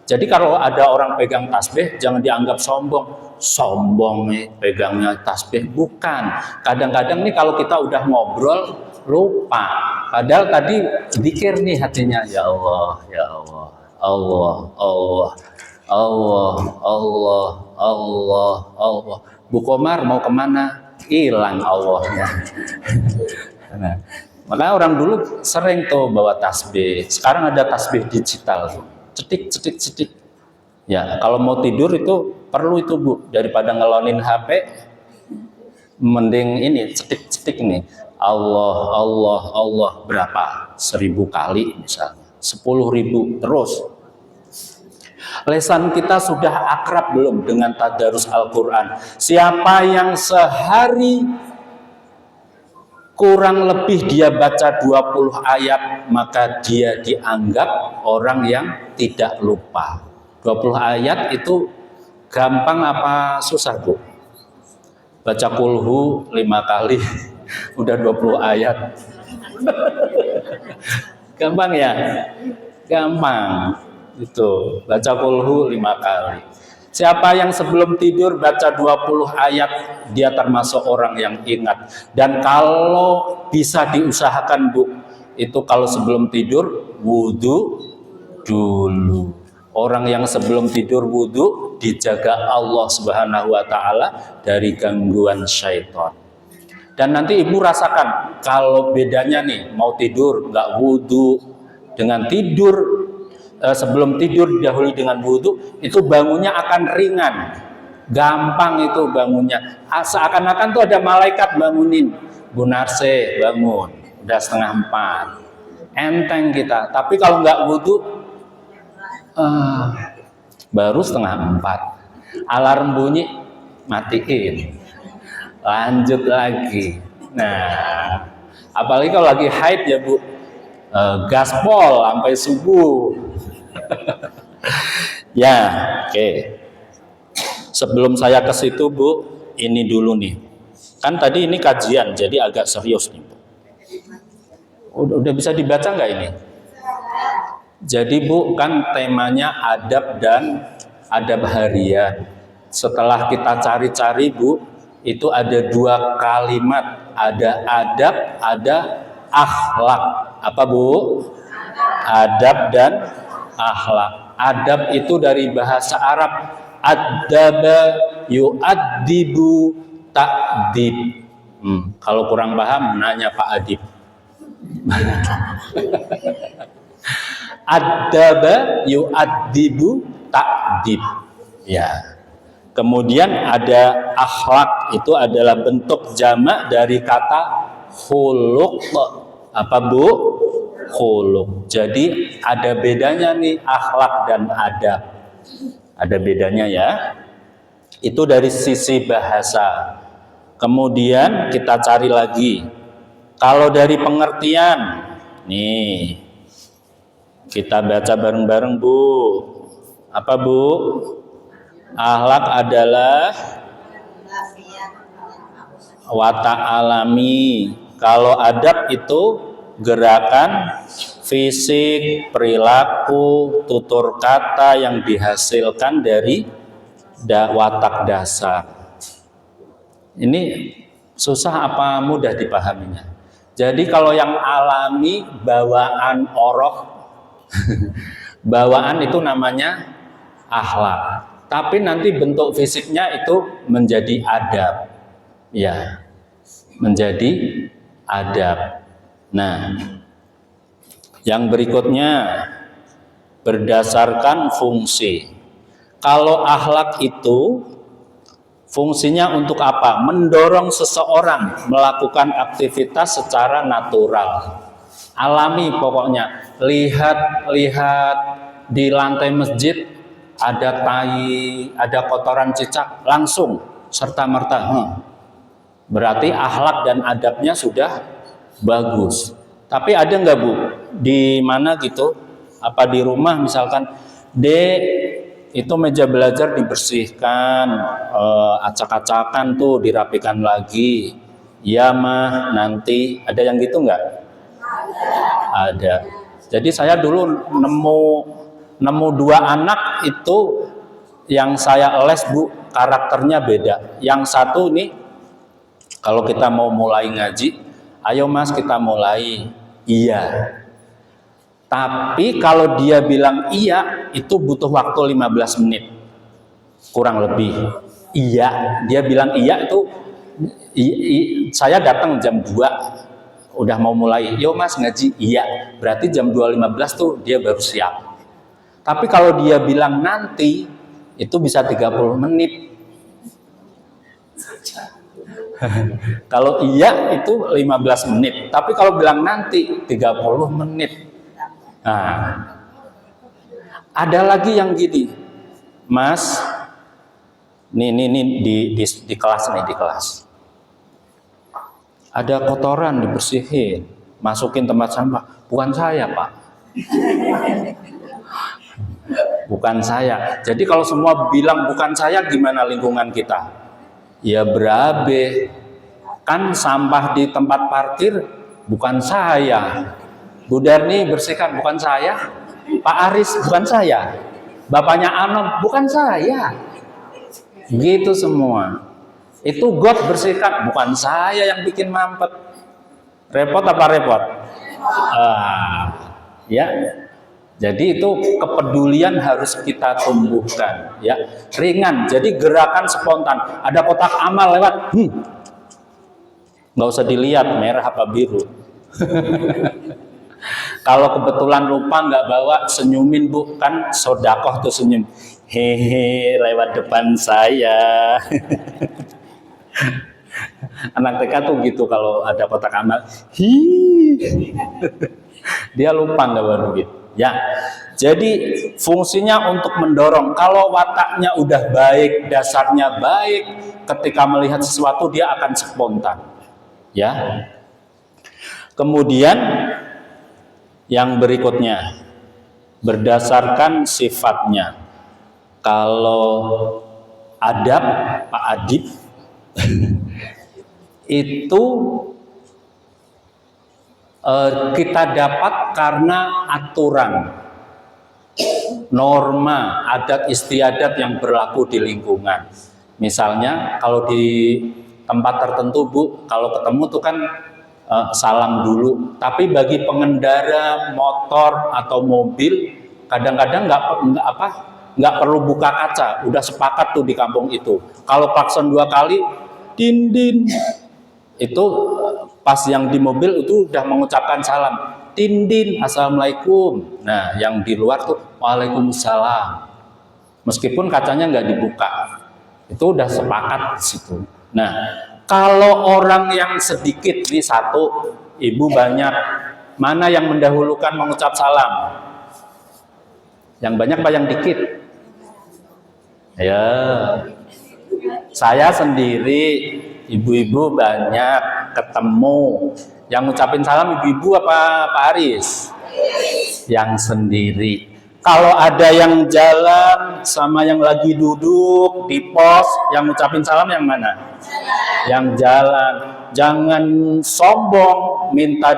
Jadi kalau ada orang pegang tasbih, jangan dianggap sombong. Sombong nih pegangnya tasbih. Bukan. Kadang-kadang nih kalau kita udah ngobrol, lupa. Padahal tadi zikir nih hatinya. Ya Allah, ya Allah, Allah, Allah, Allah, Allah, Allah, Allah. Bu Komar mau kemana? Hilang Allahnya. Nah, makanya orang dulu sering tuh bawa tasbih. Sekarang ada tasbih digital, cetik, cetik, cetik. Ya, kalau mau tidur itu perlu itu Bu, daripada ngelonin HP, mending ini cetik, cetik nih. Allah, Allah, Allah berapa? 1000 kali misalnya, 10.000 terus. Lesan kita sudah akrab belum dengan tadarus Al-Quran? Siapa yang sehari kurang lebih dia baca 20 ayat, maka dia dianggap orang yang tidak lupa. 20 ayat itu gampang apa susah Bu? Baca kulhu 5 kali, udah 20 ayat. Gampang ya? Gampang. Itu, baca kulhu 5 kali. Siapa yang sebelum tidur baca 20 ayat, dia termasuk orang yang ingat. Dan kalau bisa diusahakan Bu, itu kalau sebelum tidur wudhu dulu. Orang yang sebelum tidur wudhu dijaga Allah Subhanahu wa Ta'ala dari gangguan syaitan. Dan nanti ibu rasakan kalau bedanya nih, mau tidur nggak wudhu dengan tidur sebelum tidur didahului dengan wudhu, itu bangunnya akan ringan, gampang itu bangunnya. Seakan-akan tuh ada malaikat bangunin. Bu Narse bangun, udah 3:30, enteng kita. Tapi kalau nggak wudhu, baru 3:30, alarm bunyi, matiin. lanjut lagi. Nah, apalagi kalau lagi haid ya Bu, gaspol sampai subuh. Ya, oke. Sebelum saya ke situ Bu, ini dulu nih. Kan tadi ini kajian, jadi agak serius nih Bu. Udah bisa dibaca nggak ini? Jadi Bu, kan temanya adab dan adab harian. Setelah kita cari-cari Bu, itu ada 2 kalimat, ada adab, ada akhlak. Apa Bu? Adab dan akhlak. Adab itu dari bahasa Arab, adaba yu'addibu ta'dib. Kalau kurang paham, nanya Pak Adib. Adaba yu'addibu ta'dib. Ya. Kemudian ada akhlak, itu adalah bentuk jamak dari kata khuluq. Apa Bu? Khuluq. Jadi ada bedanya nih akhlak dan adab. Ada bedanya ya. Itu dari sisi bahasa. Kemudian kita cari lagi. Kalau dari pengertian, nih kita baca bareng-bareng Bu. Apa Bu? Akhlak adalah watak alami. Kalau adab itu gerakan fisik, perilaku, tutur kata yang dihasilkan dari watak dasar. Ini susah apa mudah dipahaminya? Jadi kalau yang alami, bawaan oroh, bawaan itu namanya akhlak. Tapi nanti bentuk fisiknya itu menjadi adab. Ya, menjadi adab. Nah, yang berikutnya berdasarkan fungsi. Kalau akhlak itu fungsinya untuk apa? Mendorong seseorang melakukan aktivitas secara natural. Alami pokoknya. Lihat di lantai masjid ada tai, ada kotoran cicak, langsung serta-merta. Berarti akhlak dan adabnya sudah bagus. Tapi ada nggak Bu? Di mana gitu? Apa di rumah misalkan, Dek, itu meja belajar dibersihkan, acak-acakan tuh dirapikan lagi. Ya mah, nanti ada yang gitu nggak? Ada. Jadi saya dulu nemu 2 anak itu yang saya les Bu, karakternya beda. Yang satu nih, kalau kita mau mulai ngaji, ayo Mas kita mulai. Iya. Tapi kalau dia bilang iya, itu butuh waktu 15 menit. Kurang lebih. Iya, dia bilang iya itu, saya datang jam 2, udah mau mulai. Yo Mas ngaji, iya. Berarti jam 2.15 tuh dia baru siap. Tapi kalau dia bilang nanti, itu bisa 30 menit. Kalau iya itu 15 menit. Tapi kalau bilang nanti, 30 menit. Nah, ada lagi yang gini. Mas, nih di kelas nih, di kelas. Ada kotoran dibersihin, masukin tempat sampah. Bukan saya, Pak. Bukan saya. Jadi kalau semua bilang bukan saya, gimana lingkungan kita? Ya berabe. Kan sampah di tempat parkir bukan saya. Bu Darni bersihkan bukan saya. Pak Aris bukan saya. Bapaknya Anom bukan saya. Gitu semua. Itu got bersihkan bukan saya yang bikin mampet. Repot apa repot? Ya. Jadi itu kepedulian harus kita tumbuhkan, ya. Ringan, jadi gerakan spontan. Ada kotak amal lewat, nggak usah dilihat merah apa biru. Kalau kebetulan lupa nggak bawa, senyumin Bu, kan sodakoh tuh senyum. Hehe, lewat depan saya. Anak TK tuh gitu kalau ada kotak amal, dia lupa nggak bawa duit. Ya, jadi fungsinya untuk mendorong. Kalau wataknya udah baik, dasarnya baik, ketika melihat sesuatu dia akan spontan. Ya. Kemudian yang berikutnya, berdasarkan sifatnya. Kalau adab, Pak Adib, itu kita dapat karena aturan, norma, adat istiadat yang berlaku di lingkungan. Misalnya kalau di tempat tertentu Bu, kalau ketemu tuh kan salam dulu. Tapi bagi pengendara motor atau mobil, kadang-kadang nggak perlu buka kaca, udah sepakat tuh di kampung itu. Kalau klakson 2 kali, din din, itu pas yang di mobil itu udah mengucapkan salam, din din, assalamualaikum. Nah, yang di luar tuh waalaikumsalam. Meskipun kacanya nggak dibuka, itu udah sepakat di situ. Nah, kalau orang yang sedikit, ini satu, ibu banyak, mana yang mendahulukan mengucap salam? Yang banyak apa yang dikit? Ya, saya sendiri, ibu-ibu banyak ketemu. Yang ngucapin salam ibu-ibu apa Pak Aris? Yang sendiri. Kalau ada yang jalan sama yang lagi duduk di pos, yang ngucapin salam yang mana? Yang jalan. Jangan sombong, minta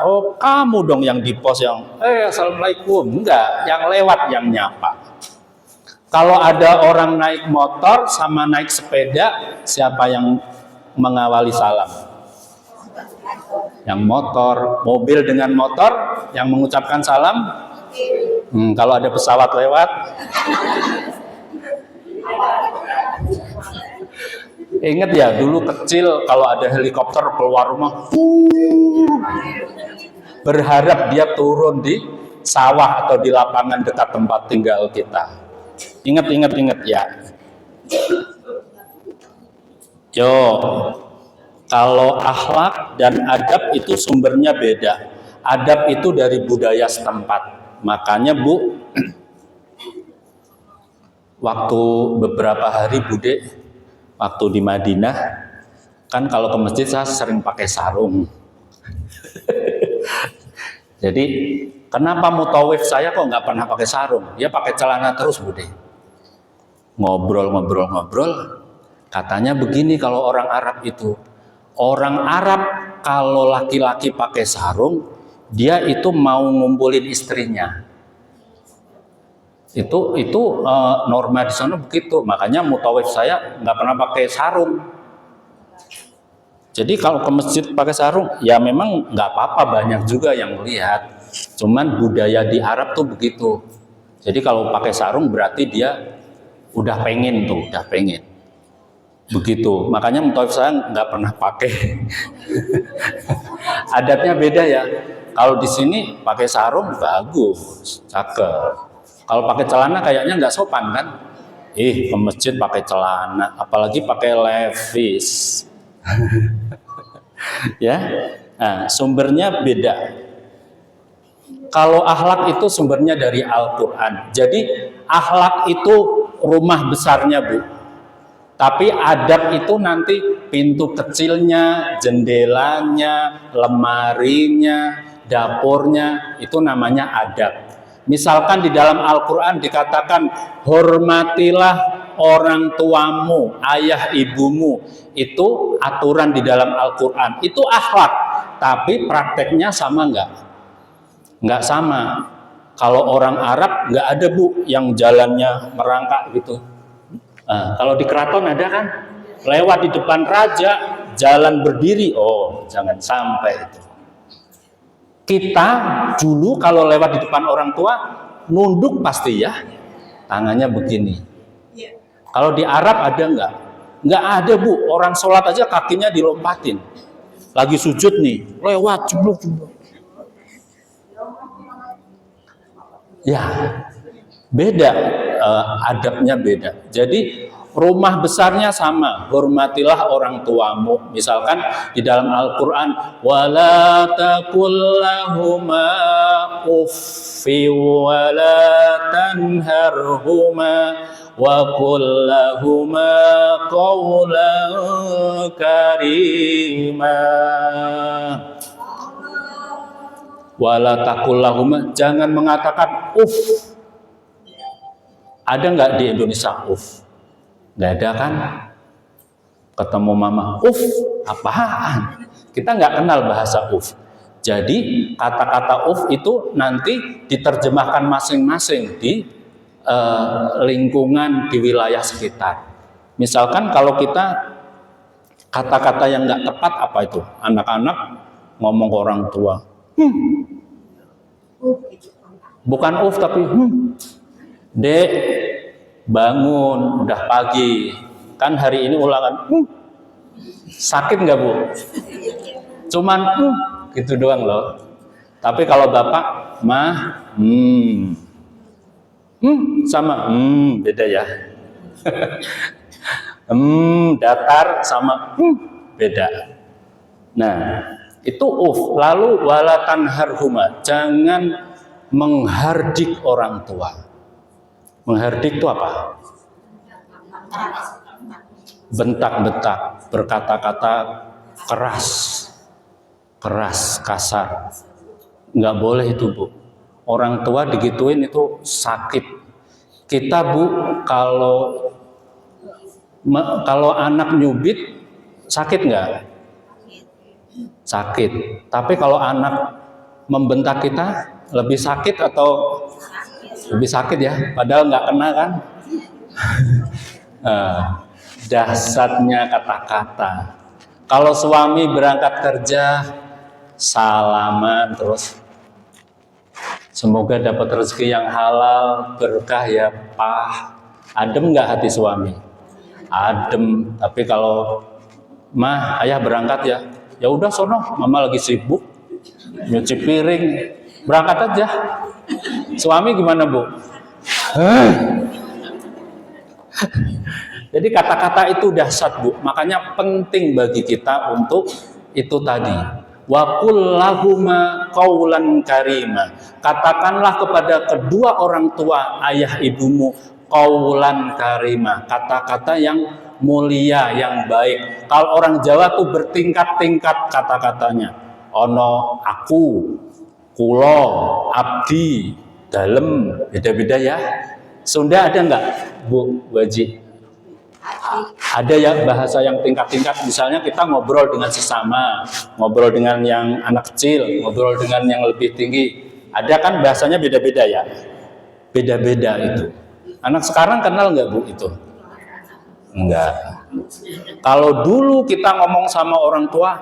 oh kamu dong yang di pos yang assalamualaikum. Enggak, yang lewat yang nyapa. Kalau ada orang naik motor sama naik sepeda, siapa yang mengawali salam? Yang motor. Mobil dengan motor yang mengucapkan salam. Kalau ada pesawat lewat, ingat ya, dulu kecil kalau ada helikopter keluar rumah, berharap dia turun di sawah atau di lapangan dekat tempat tinggal kita. Ingat ya. Yo, kalau akhlak dan adab itu sumbernya beda. Adab itu dari budaya setempat. Makanya Bu, waktu beberapa hari Bude, waktu di Madinah, kan kalau ke masjid saya sering pakai sarung. Jadi kenapa mutawif saya kok nggak pernah pakai sarung? Dia pakai celana terus Bude. Ngobrol. Katanya begini kalau orang Arab itu. Orang Arab kalau laki-laki pakai sarung, dia itu mau ngumpulin istrinya. Itu norma di sana begitu. Makanya mutawif saya nggak pernah pakai sarung. Jadi kalau ke masjid pakai sarung, ya memang nggak apa-apa, banyak juga yang melihat. Cuman budaya di Arab tuh begitu. Jadi kalau pakai sarung berarti dia udah pengen. Begitu. Makanya mutawif saya nggak pernah pakai. Adatnya beda ya. Kalau di sini pakai sarung bagus, cakep. Kalau pakai celana kayaknya nggak sopan kan? Ke masjid pakai celana, apalagi pakai levis. Ya, nah, sumbernya beda. Kalau akhlak itu sumbernya dari Al-Quran. Jadi akhlak itu rumah besarnya Bu. Tapi adab itu nanti pintu kecilnya, jendelanya, lemarinya, dapurnya, itu namanya adab. Misalkan di dalam Al-Quran dikatakan hormatilah orang tuamu, ayah ibumu. Itu aturan di dalam Al-Quran. Itu akhlak. Tapi prakteknya sama enggak? Enggak sama. Kalau orang Arab enggak ada Bu yang jalannya merangkak gitu. Kalau di keraton ada kan? Lewat di depan raja, jalan berdiri. Oh, jangan sampai itu. Kita dulu kalau lewat di depan orang tua, nunduk pasti ya. Tangannya begini. Kalau di Arab ada enggak? Enggak ada Bu. Orang sholat aja kakinya dilompatin. Lagi sujud nih, lewat jeblok. Ya, beda, adabnya beda. Jadi Rumah besarnya sama, hormatilah orang tuamu. Misalkan di dalam Al-Qur'an, wala taqul lahuma uffi wala tanharhuma wa qul lahuma qawlan karima. Wala taqul lahuma, jangan mengatakan uff. Ada nggak di Indonesia uff? Nggak ada kan? Ketemu mama, uff, apaan? Kita nggak kenal bahasa uff. Jadi kata-kata uff itu nanti diterjemahkan masing-masing di lingkungan di wilayah sekitar. Misalkan kalau kita kata-kata yang nggak tepat apa itu? Anak-anak ngomong ke orang tua, bukan uff tapi Dek, bangun, udah pagi. Kan hari ini ulangan. Sakit nggak Bu? Cuman gitu doang loh. Tapi kalau Bapak, Mah, sama beda ya. Datar sama beda. Nah, itu lalu wala tanharhuma, jangan menghardik orang tua. Menghardik itu apa? Bentak-bentak, berkata-kata keras, kasar. Nggak boleh itu Bu. Orang tua digituin itu sakit. Kita Bu, kalau anak nyubit sakit nggak? Sakit. Tapi kalau anak membentak kita lebih sakit atau lebih sakit ya, padahal nggak kena kan? Dahsyatnya kata-kata. Kalau suami berangkat kerja, salaman terus. Semoga dapat rezeki yang halal, berkah ya Pak. Adem nggak hati suami? Adem. Tapi kalau Mah, ayah berangkat ya. Ya udah sono, mama lagi sibuk nyuci piring. Berangkat aja. Suami gimana Bu? Jadi kata-kata itu dahsyat Bu. Makanya penting bagi kita untuk itu tadi. Wa qul lahuma qaulan karima. Katakanlah kepada kedua orang tua ayah ibumu qaulan karima. Kata-kata yang mulia, yang baik. Kalau orang Jawa tuh bertingkat-tingkat kata-katanya. Ono aku, kulo, abdi, dalem, beda-beda ya. Sunda ada nggak, Bu Haji? Ada ya bahasa yang tingkat-tingkat. Misalnya kita ngobrol dengan sesama, ngobrol dengan yang anak kecil, ngobrol dengan yang lebih tinggi. Ada kan bahasanya beda-beda ya. Beda-beda itu. Anak sekarang kenal nggak Bu itu? Enggak. Kalau dulu kita ngomong sama orang tua,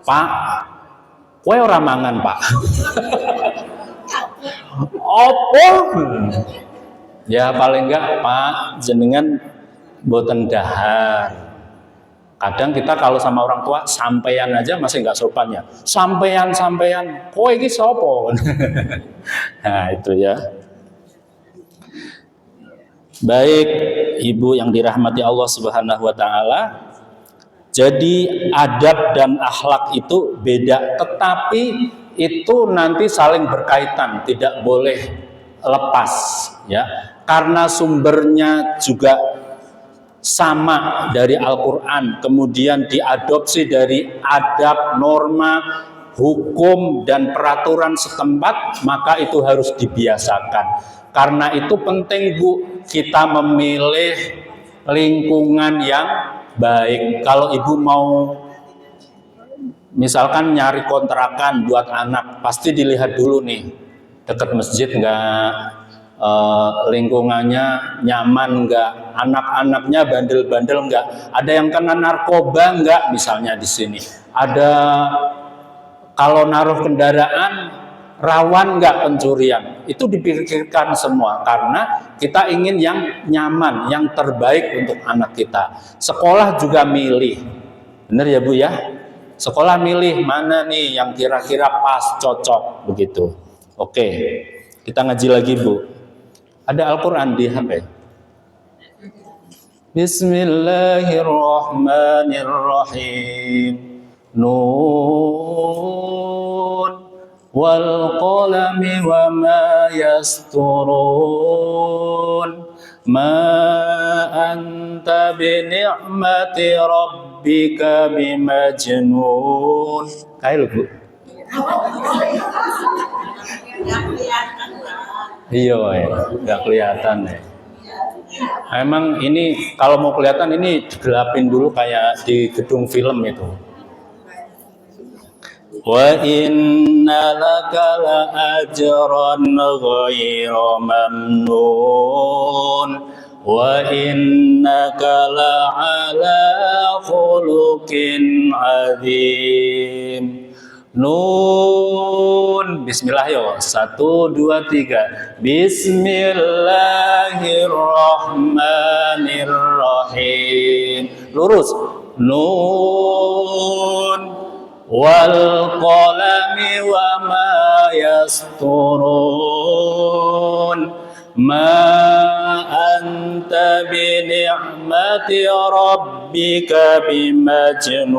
Pak, kowe ora mangan Pak. Opo? Ya paling enggak Pak, jenengan boten dahar. Kadang kita kalau sama orang tua sampean aja masih enggak sopan ya. Sampean, kowe iki sapa? Nah, itu ya. Baik, Ibu yang dirahmati Allah Subhanahu wa taala. Jadi adab dan akhlak itu beda, tetapi itu nanti saling berkaitan, tidak boleh lepas ya. Karena sumbernya juga sama dari Al-Qur'an, kemudian diadopsi dari adab, norma, hukum dan peraturan setempat, maka itu harus dibiasakan. Karena itu penting Bu, kita memilih lingkungan yang baik. Kalau Ibu mau misalkan nyari kontrakan buat anak, pasti dilihat dulu nih, dekat masjid nggak, lingkungannya nyaman nggak, anak-anaknya bandel-bandel nggak, ada yang kena narkoba nggak, misalnya di sini. Ada kalau naruh kendaraan rawan nggak pencurian, itu dipikirkan semua karena kita ingin yang nyaman, yang terbaik untuk anak kita. Sekolah juga milih, bener ya Bu ya? Sekolah milih mana nih yang kira-kira pas, cocok begitu. Oke, kita ngaji lagi Bu. Ada Al-Quran di HP? Bismillahirrahmanirrahim. Nun wal qalami wa ma yasturun. Ma anta bi ni'mati rabbika bimajnun. Kayak Bu. Iya, nggak kelihatan ya. Emang ini kalau mau kelihatan ini digelapin dulu kayak di gedung film itu. Wa inna laka la ajran ghayra mamnun wa innaka la ala khuluqin azim. Nun, bismillah yo. 1, 2, 3. Bismillahirrahmanirrahim. Lurus. Nun wal qalami wa ma yasturun. Ma anta bi ni'mati rabbika bimajnun.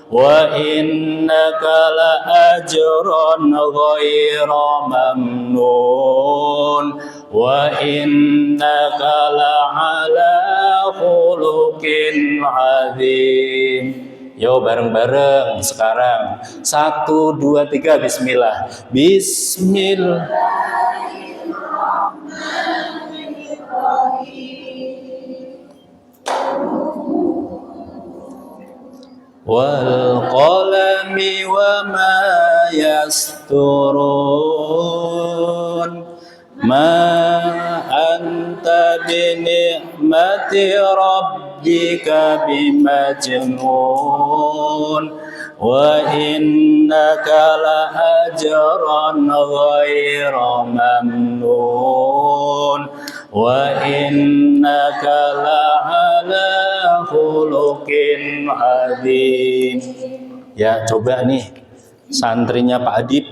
Wa innaka la ajran ghayra mamnun wa innaka la ala khuluqin azim. Yo bareng-bareng sekarang. 1, 2, 3 bismillah. Bismillah. Wal qalami wa ma yasturun. Ma anta bi ni'mati rabbika bimajnun wa innaka la ajran ghayra mamnun wa innaka la ala khuluqin azim. Ya, coba nih santrinya Pak Adib.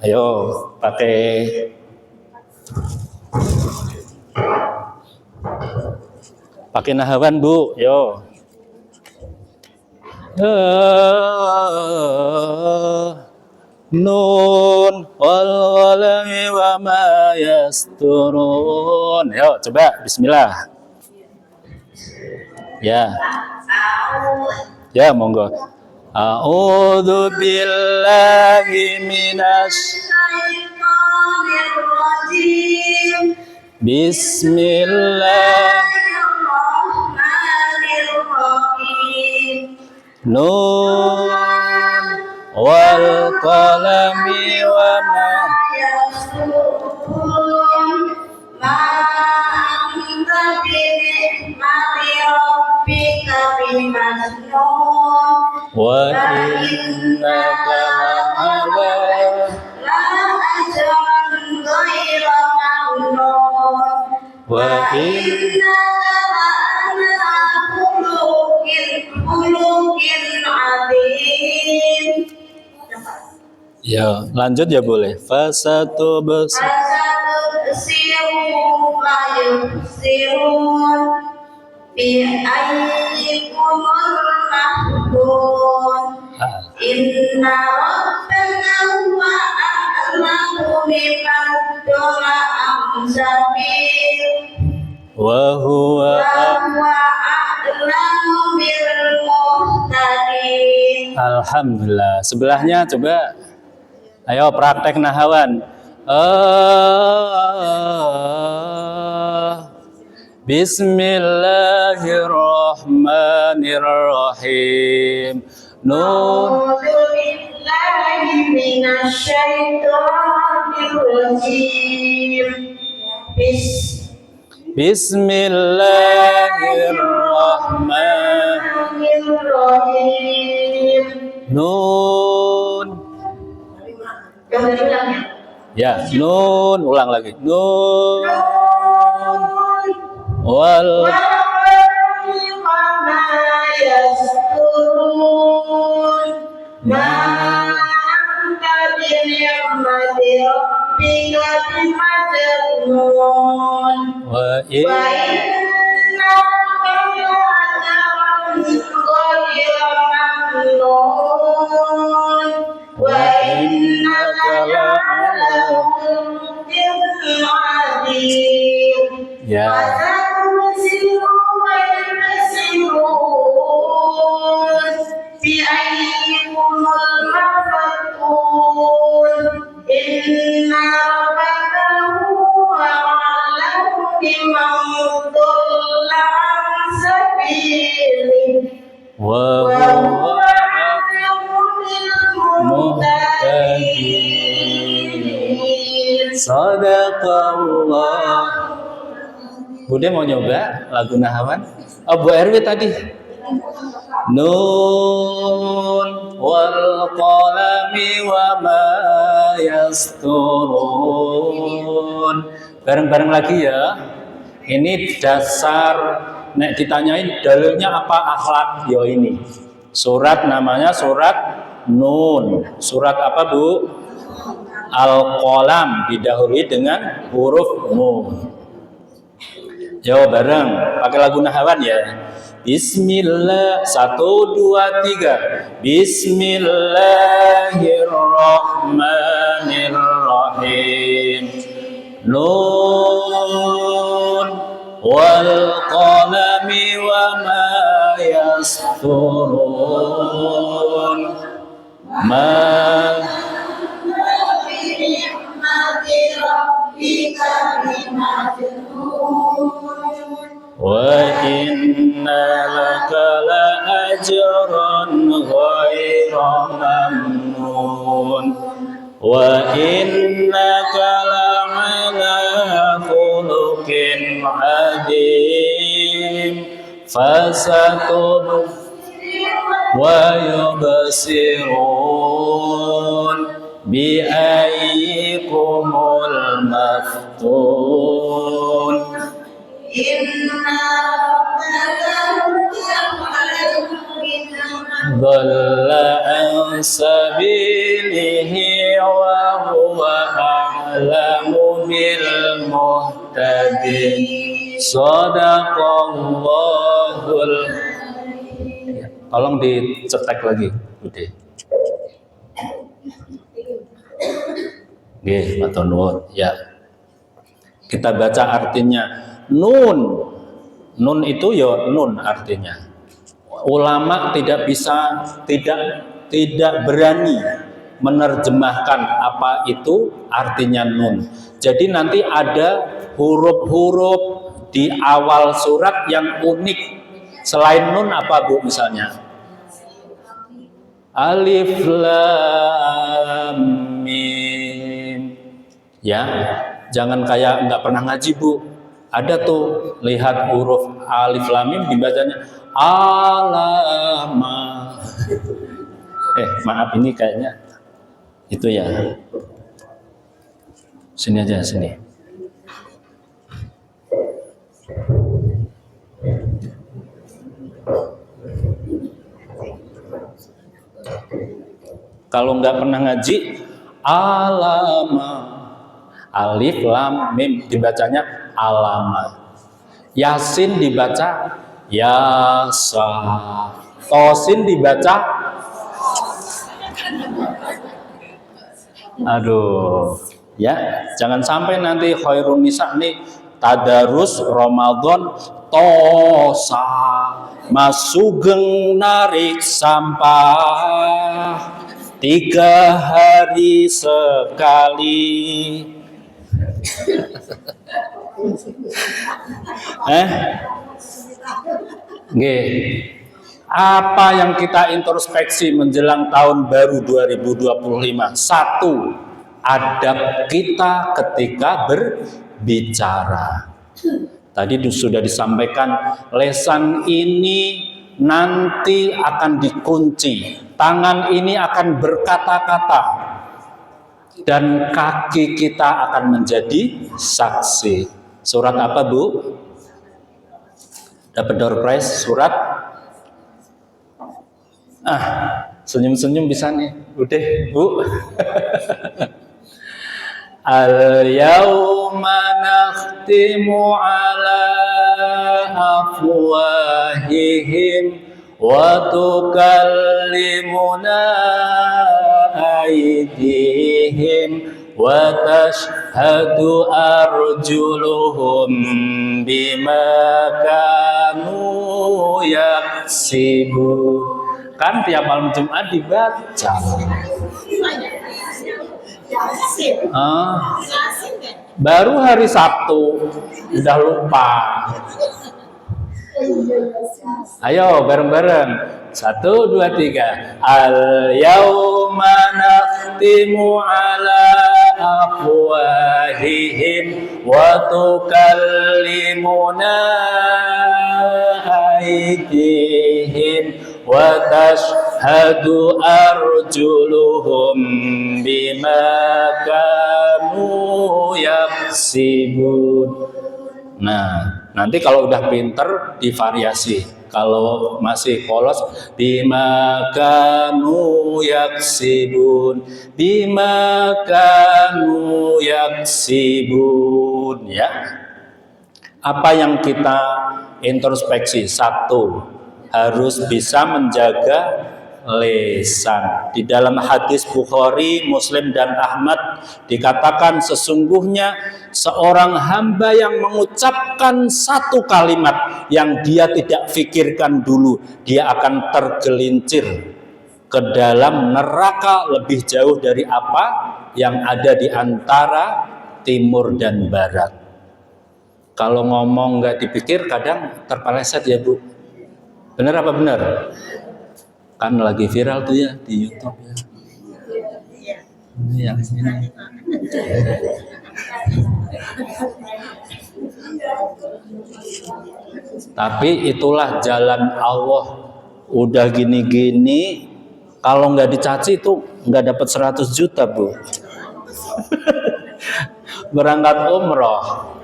Ayo pakai nahawan Bu, yo. Nun wal qalami wa ma yasturun. Yo, coba bismillah. Ya. Ya, monggo. A'udzu billahi minasyaitonir rajim. Bismillahirrahmanirrahim. Nun wal qalami wa ma yasturun. Ma anta bi ni'mati rabbika bimajnun wa innaka ala ajran ghayra mamnun wa innaka ala khuluqin azim. Ya, lanjut ya boleh. Fasatu yubsirun bi ayyikumul mahdud. Inna rabbaka huwa a'lamu biman dhalla an sabil wa huwa a'lamu bil muhtadin. Alhamdulillah. Sebelahnya coba. Ayo praktek nahawan. Bismillahirrahmanirrahim. Nun. A'udzubillahi minasyaitonir rajim. Bismillahirrahmanirrahim. Nun. Ya, nun, ulang lagi. Nun wal wa inna غير ممنون وإنك لعلى خلق عظيم وسنبصر ويبصرون بأيكم المفتون إن ربك هو أعلم بمن ضل عن سبيله وهو أعلم بالمهتدين. Sadaqallah. Bude mau nyoba lagu Nahawan? Oh, Bu Erwi tadi. Nun wal qalami wa ma yasturun. Bareng-bareng lagi ya. Ini dasar, nek ditanyain dalilnya apa akhlak? Yo ini. Surat namanya surat Nun. Surat apa, Bu? Al-Qalam, didahului dengan huruf Nun. Yo bareng, pakai lagu Nahawan ya. Bismillah, 1, 2, 3. Bismillahirrahmanirrahim. Nun wal qalami wa ma yasturun. Wa inna laka la ajran ghaira mamnun wa innaka la ala khuluqin adzim fasatub wa yubsirun bi ayyikumul maftun. Dhalla an sabilihi wa huwa a'lamu bil muhtadin. Sadaqallahul. Tolong dicetek lagi, Bude. Nggih, matur nuwun. Ya. Kita baca artinya. Nun. Nun itu ya nun artinya. Ulama tidak bisa, tidak berani menerjemahkan apa itu artinya nun. Jadi nanti ada huruf-huruf di awal surat yang unik. Selain nun apa, Bu, misalnya? Alif lam mim. Ya, jangan kayak nggak pernah ngaji, Bu. Ada tuh, lihat huruf alif lam mim dibacanya alama. Maaf, ini kayaknya itu ya. Sini aja, sini. Kalau nggak pernah ngaji, alama, alif lam mim dibacanya alama. Yasin dibaca yasa, tosin dibaca, aduh, ya jangan sampai nanti khairun nisa nih tadarus Ramadan tosa masugeng narik sampah 3 hari sekali. Apa yang kita introspeksi menjelang tahun baru 2025? 1, adab kita ketika berbicara. Tadi sudah disampaikan, lesan ini nanti akan dikunci, tangan ini akan berkata-kata, dan kaki kita akan menjadi saksi. Surat apa, Bu? Dapat door prize surat? Senyum-senyum bisa nih. Udah, Bu. Al-yawma nakhtimu ala afwahihim wa tukallimuna aydihim wa tashhadu arjuluhum bima kanu yaksibun. Kan tiap malam Jumat dibaca. Baru hari Sabtu udah lupa. Ayo bareng-bareng. 1, 2, 3. Al yauma nakhtimu ala afwahihim wa tukallimuna aydihim wa tashhadu arjuluhum bima kanu yaksibun. Nah, nanti kalau udah pinter divariasi. Kalau masih polos, bima kanu yaksibun, bima kanu yaksibun, ya. Apa yang kita introspeksi? 1, harus bisa menjaga lisan. Di dalam hadis Bukhari, Muslim dan Ahmad dikatakan sesungguhnya seorang hamba yang mengucapkan satu kalimat yang dia tidak pikirkan dulu, dia akan tergelincir ke dalam neraka lebih jauh dari apa yang ada di antara timur dan barat. Kalau ngomong nggak dipikir kadang terpeleset ya Bu. Benar apa benar? Kan lagi viral tuh ya di YouTube ya. Ini yang sini. Tapi itulah jalan Allah. Udah gini-gini, kalau nggak dicaci itu nggak dapat 100 juta Bu. Berangkat umroh.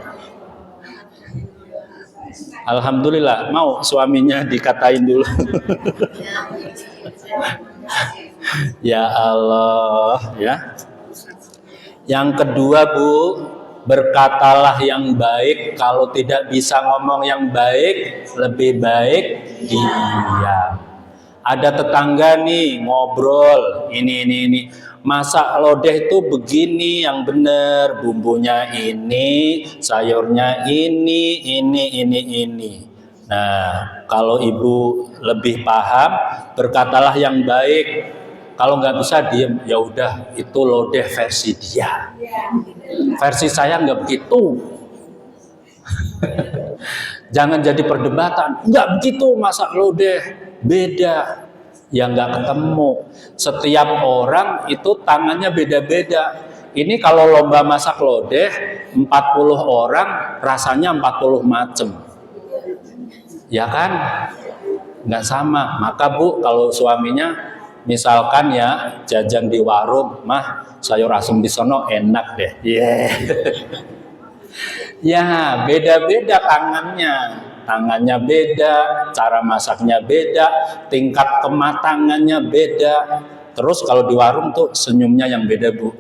Alhamdulillah, mau suaminya dikatain dulu. Ya Allah, ya. Yang kedua Bu, berkatalah yang baik. Kalau tidak bisa ngomong yang baik, lebih baik diam. Ada tetangga nih ngobrol, ini. Masak lodeh itu begini yang benar, bumbunya ini, sayurnya ini. Nah, kalau ibu lebih paham, berkatalah yang baik. Kalau nggak bisa diem, ya udah itu lodeh versi dia. Versi saya nggak begitu. Jangan jadi perdebatan. Nggak begitu masak lodeh, beda. Ya nggak ketemu. Setiap orang itu tangannya beda-beda. Ini kalau lomba masak lodeh, 40 orang rasanya 40 macem. Ya kan? Nggak sama. Maka Bu, kalau suaminya misalkan ya jajan di warung, mah sayur asem di sono enak deh. Yeah. Ya beda-beda tangannya beda, cara masaknya beda, tingkat kematangannya beda. Terus kalau di warung tuh senyumnya yang beda Bu.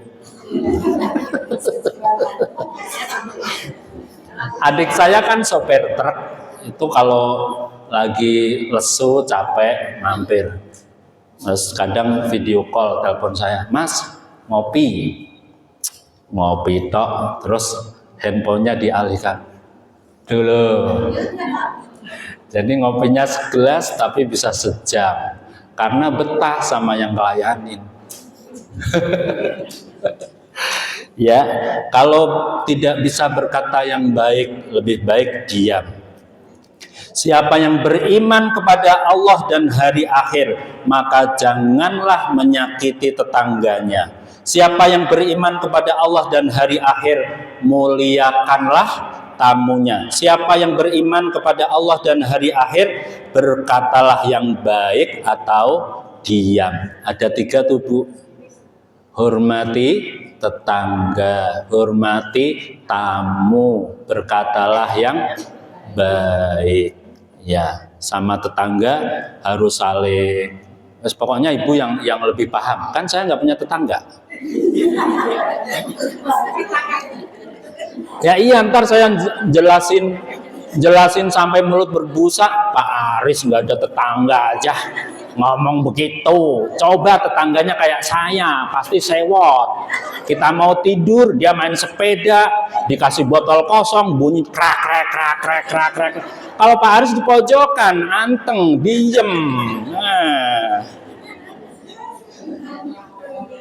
Adik saya kan sopir truk, itu kalau lagi lesu capek mampir. Terus kadang video call telepon saya, Mas ngopi tok, terus handphonenya dialihkan dulu. Jadi ngopinya segelas tapi bisa sejam karena betah sama yang ngelayanin. Ya, kalau tidak bisa berkata yang baik, lebih baik diam. Siapa yang beriman kepada Allah dan hari akhir, maka janganlah menyakiti tetangganya. Siapa yang beriman kepada Allah dan hari akhir, muliakanlah tamunya. Siapa yang beriman kepada Allah dan hari akhir, berkatalah yang baik atau diam. Ada 3 tuh Bu. Hormati tetangga, hormati tamu, berkatalah yang baik. Ya, sama tetangga harus saling. Pokoknya ibu yang lebih paham. Kan saya nggak punya tetangga. Ya iya, ntar saya jelasin Jelasin sampai mulut berbusa, Pak Aris nggak ada tetangga aja ngomong begitu. Coba tetangganya kayak saya, pasti sewot. Kita mau tidur, dia main sepeda, dikasih botol kosong, bunyi krak krak krak krak krak krak. Kalau Pak Aris di pojokan, anteng, diem. Nah.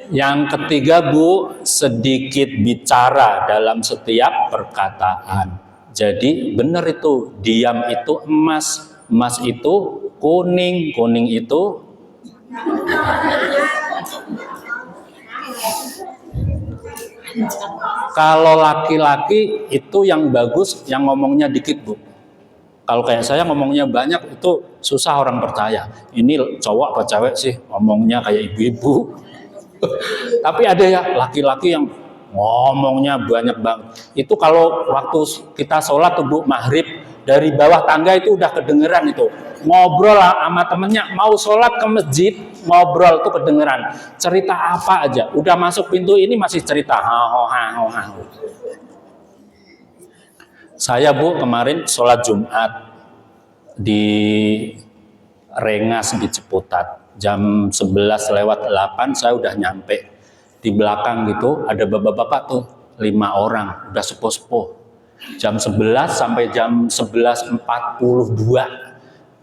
Yang ketiga, Bu, sedikit bicara dalam setiap perkataan. Jadi benar itu, diam itu emas, emas itu kuning, kuning itu kalau laki-laki itu yang bagus, yang ngomongnya dikit, Bu. Kalau kayak saya ngomongnya banyak, itu susah orang percaya. Ini cowok apa cewek sih ngomongnya kayak ibu-ibu. Tapi ada ya laki-laki yang ngomongnya banyak banget. Itu kalau waktu kita sholat tuh, Bu, maghrib, dari bawah tangga itu udah kedengeran itu. Ngobrol sama temennya, mau sholat ke masjid, ngobrol tuh kedengeran. Cerita apa aja, udah masuk pintu ini masih cerita. Saya, Bu, kemarin sholat Jumat di Rengas di Ciputat. Jam 11:08 saya udah nyampe. Di belakang gitu ada bapak-bapak tuh 5 orang, udah sepuh-sepuh. Jam 11 sampai jam 11:42.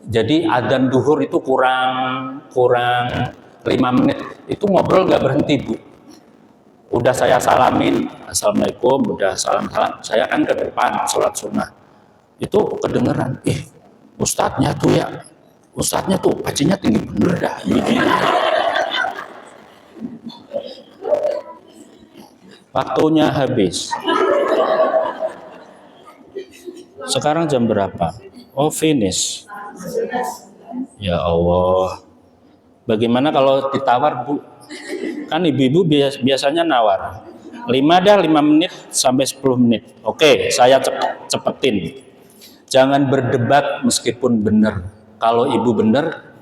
Jadi adzan duhur itu kurang 5 menit. Itu ngobrol gak berhenti, Bu. Udah saya salamin, assalamualaikum, udah salam-salam. Saya kan ke depan sholat sunnah. Itu kedengeran, ustadznya tuh pacinya tinggi bener dah. Waktunya habis. Sekarang jam berapa? Oh, finish. Ya Allah. Bagaimana kalau ditawar, Bu? Kan ibu-ibu biasanya nawar 5 menit sampai 10 menit. Oke, saya cepetin. Jangan berdebat meskipun benar. Kalau ibu benar,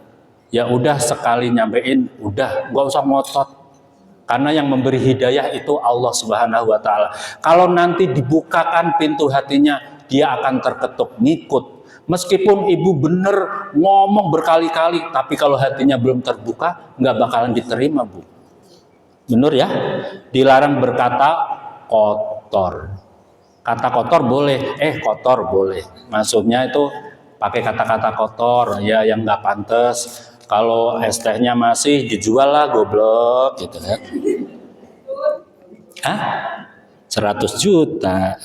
ya udah sekali nyampein, udah, gak usah ngotot. Karena yang memberi hidayah itu Allah Subhanahu wa Ta'ala. Kalau nanti dibukakan pintu hatinya, dia akan terketuk, ngikut. Meskipun ibu benar ngomong berkali-kali, tapi kalau hatinya belum terbuka, nggak bakalan diterima, Bu. Benar ya? Dilarang berkata kotor. Kata kotor boleh, kotor boleh. Maksudnya itu pakai kata-kata kotor, ya yang nggak pantas. Kalau es tehnya masih dijual lah, goblok gitu kan. 100 juta.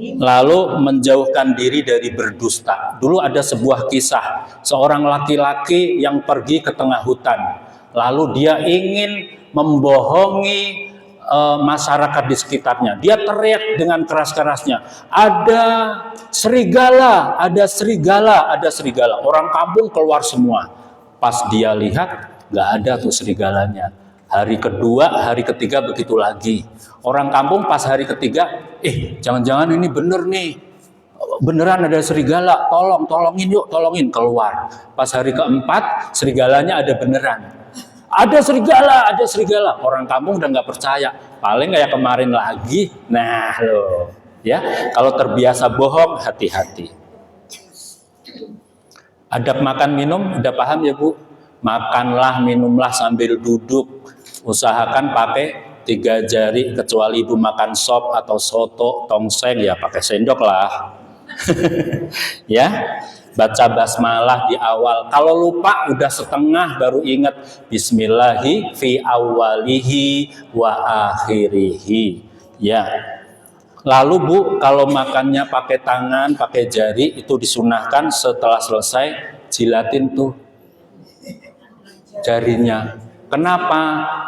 Lalu menjauhkan diri dari berdusta. Dulu ada sebuah kisah, seorang laki-laki yang pergi ke tengah hutan. Lalu dia ingin membohongi masyarakat di sekitarnya. Dia teriak dengan keras-kerasnya, ada serigala, ada serigala, ada serigala. Orang kampung keluar semua. Pas dia lihat, nggak ada tuh serigalanya. Hari kedua, hari ketiga begitu lagi. Orang kampung pas hari ketiga, jangan-jangan ini bener nih, beneran ada serigala, tolongin yuk, tolongin, keluar. Pas hari keempat, serigalanya ada beneran. Ada serigala. Orang kampung udah nggak percaya. Paling kayak kemarin lagi. Nah loh, ya kalau terbiasa bohong, hati-hati. Adab makan minum, udah paham ya, Bu? Makanlah, minumlah sambil duduk. Usahakan pakai 3 jari, kecuali ibu makan sop atau soto, tongseng, ya pakai sendok lah. Ya. Baca basmalah di awal. Kalau lupa udah setengah baru ingat bismillahi fi awalihi wa akhirihi. Ya. Lalu, Bu, kalau makannya pakai tangan, pakai jari, itu disunahkan setelah selesai jilatin tuh jarinya. Kenapa?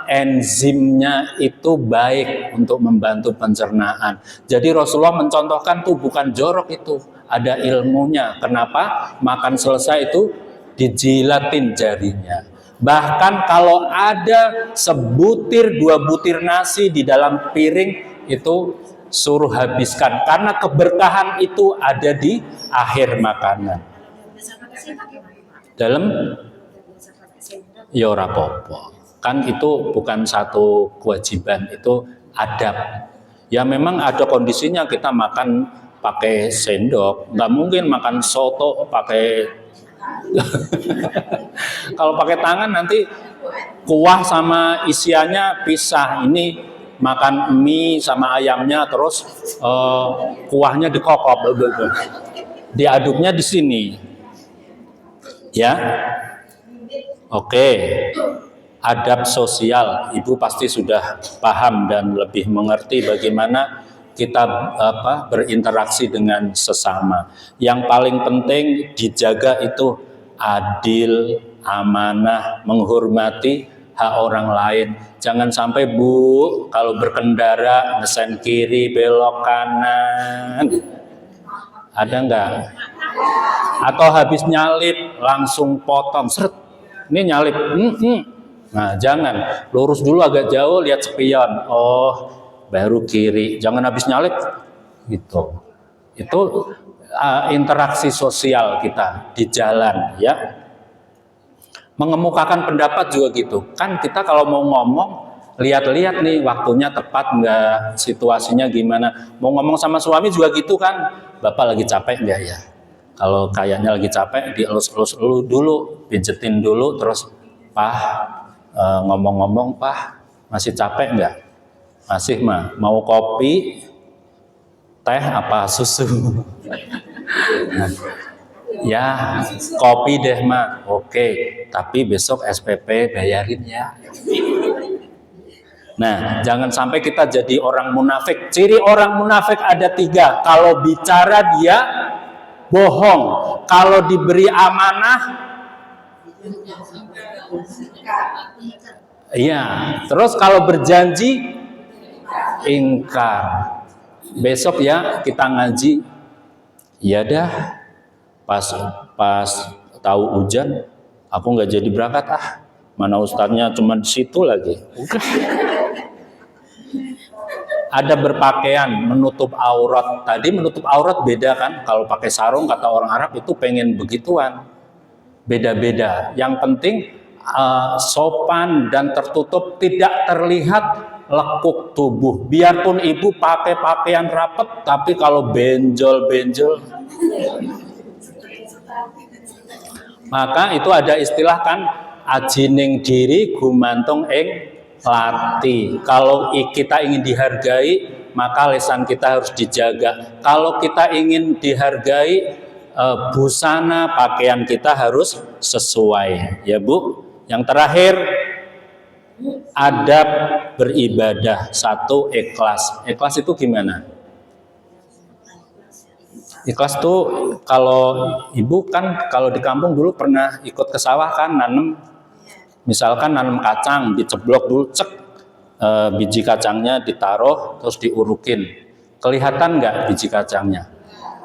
Enzimnya itu baik untuk membantu pencernaan. Jadi Rasulullah mencontohkan tuh bukan jorok itu, ada ilmunya. Kenapa? Makan selesai itu dijilatin jarinya. Bahkan kalau ada sebutir 2 butir nasi di dalam piring, itu suruh habiskan. Karena keberkahan itu ada di akhir makanan. Dalam ya ora apa-apa. Kan itu bukan satu kewajiban, itu adab. Ya memang ada kondisinya kita makan pakai sendok, nggak mungkin makan soto pakai kalau pakai tangan nanti kuah sama isiannya pisah. Ini makan mie sama ayamnya, terus kuahnya dikokop, diaduknya di sini, ya. Oke, adab sosial, ibu pasti sudah paham dan lebih mengerti bagaimana kita berinteraksi dengan sesama. Yang paling penting dijaga itu adil, amanah, menghormati hak orang lain. Jangan sampai Bu, kalau berkendara ngesen kiri, belok kanan. Ada enggak? Atau habis nyalip langsung potong, seret. Ini nyalip. Nah, jangan. Lurus dulu agak jauh, lihat spion. Oh, baru kiri, jangan habis nyalip gitu. Itu interaksi sosial kita di jalan, ya. Mengemukakan pendapat juga gitu. Kan kita kalau mau ngomong, lihat-lihat nih waktunya tepat nggak, situasinya gimana. Mau ngomong sama suami juga gitu kan, Bapak lagi capek nggak ya? Kalau kayaknya lagi capek, dielus-elus dulu, pijetin dulu, terus Pak, ngomong-ngomong Pak, masih capek nggak? Masih mah, mau kopi, teh apa susu? Ya, kopi deh mah. Oke, tapi besok SPP bayarin ya. Nah, jangan sampai kita jadi orang munafik. Ciri orang munafik ada 3. Kalau bicara dia bohong. Kalau diberi amanah, iya. Terus kalau berjanji, ingkar. Besok ya kita ngaji, ya dah, pas tahu hujan aku nggak jadi berangkat, mana ustadznya cuma di situ lagi. Ada berpakaian menutup aurat. Tadi menutup aurat beda kan, kalau pakai sarung kata orang Arab itu pengen begituan, beda-beda. Yang penting sopan dan tertutup, tidak terlihat lekuk tubuh. Biarpun ibu pakai pakaian rapet, tapi kalau benjol-benjol, maka itu ada istilah kan, ajining diri gumantung ing lati. Kalau kita ingin dihargai, maka lisan kita harus dijaga. Kalau kita ingin dihargai, busana pakaian kita harus sesuai, ya Bu. Yang terakhir, adab beribadah. 1, ikhlas. Ikhlas itu gimana? Ikhlas tuh, kalau ibu kan kalau di kampung dulu pernah ikut ke sawah kan, nanam, misalkan nanam kacang, diceblok dulu, cek, biji kacangnya ditaruh, terus diurukin. Kelihatan nggak biji kacangnya?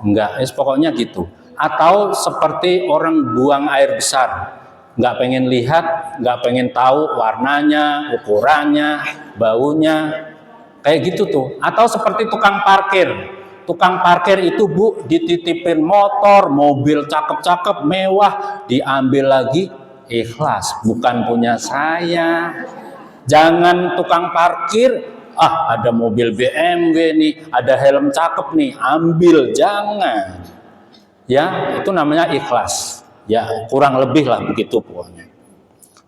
Enggak, pokoknya gitu. Atau seperti orang buang air besar, nggak pengen lihat, nggak pengen tahu warnanya, ukurannya, baunya, kayak gitu tuh. Atau seperti tukang parkir. Tukang parkir itu Bu, dititipin motor, mobil cakep-cakep, mewah, diambil lagi, ikhlas, bukan punya saya. Jangan tukang parkir, ada mobil BMW nih, ada helm cakep nih, ambil, jangan. Ya, itu namanya ikhlas. Ya, kurang lebih lah begitu pokoknya.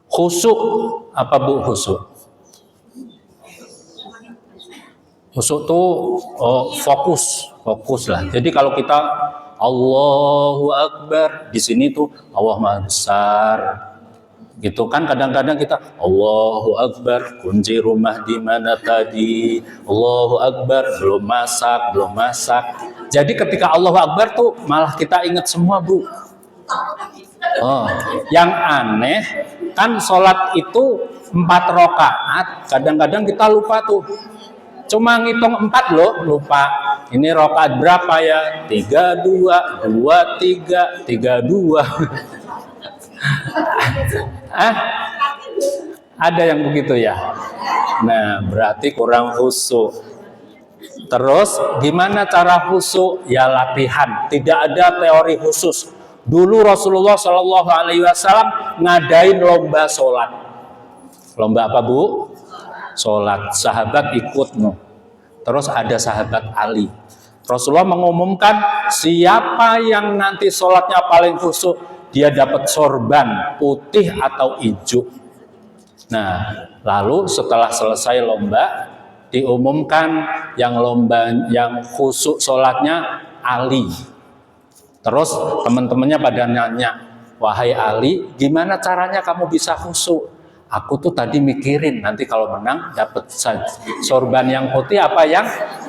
Khusyuk, apa Bu khusyuk? Khusyuk tuh fokus lah. Jadi kalau kita Allahu Akbar, di sini tuh Allah Maha Besar. Gitu kan, kadang-kadang kita Allahu Akbar, kunci rumah di mana tadi? Allahu Akbar, belum masak. Jadi ketika Allahu Akbar tuh malah kita ingat semua Bu. Yang aneh kan sholat itu 4 rakaat, kadang-kadang kita lupa tuh. Cuma ngitung 4 loh, lupa. Ini rakaat berapa ya? 32, 23, 32. Ada yang begitu ya? Nah, berarti kurang khusyuk. Terus gimana cara khusyuk? Ya latihan. Tidak ada teori khusus. Dulu Rasulullah Shallallahu Alaihi Wasallam ngadain lomba sholat. Lomba apa Bu? Sholat. Sahabat ikut no. Terus ada sahabat Ali. Rasulullah mengumumkan siapa yang nanti sholatnya paling khusyuk, dia dapat sorban putih atau hijau. Nah, lalu setelah selesai lomba, diumumkan yang khusyuk sholatnya Ali. Terus teman-temannya pada nanya, wahai Ali, gimana caranya kamu bisa khusyuk? Aku tuh tadi mikirin nanti kalau menang dapat sorban yang putih apa yang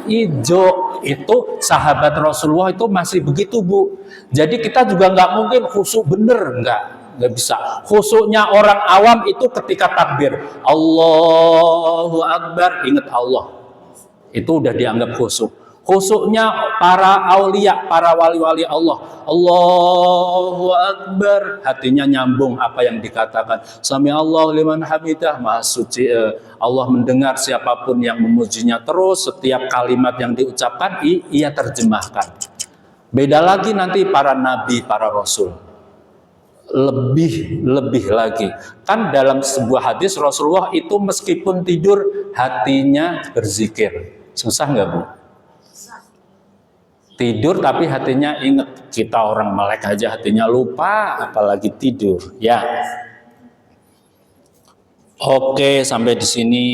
hijau. Itu sahabat Rasulullah itu masih begitu, Bu. Jadi kita juga nggak mungkin khusyuk bener, nggak bisa. Khusyuknya orang awam itu ketika takbir Allahu Akbar, ingat Allah, itu udah dianggap khusyuk. Khusyuknya para aulia, para wali-wali Allah, Allahu Akbar, hatinya nyambung apa yang dikatakan. Sami Allahu liman hamidah, Maha suci Allah mendengar siapapun yang memujinya. Terus setiap kalimat yang diucapkan ia terjemahkan. Beda lagi nanti para nabi, para rasul. Lebih lagi. Kan dalam sebuah hadis Rasulullah itu meskipun tidur hatinya berzikir. Susah nggak, Bu? Tidur tapi hatinya ingat. Kita orang melek aja hatinya lupa, apalagi tidur. Ya. Oke, sampai di sini.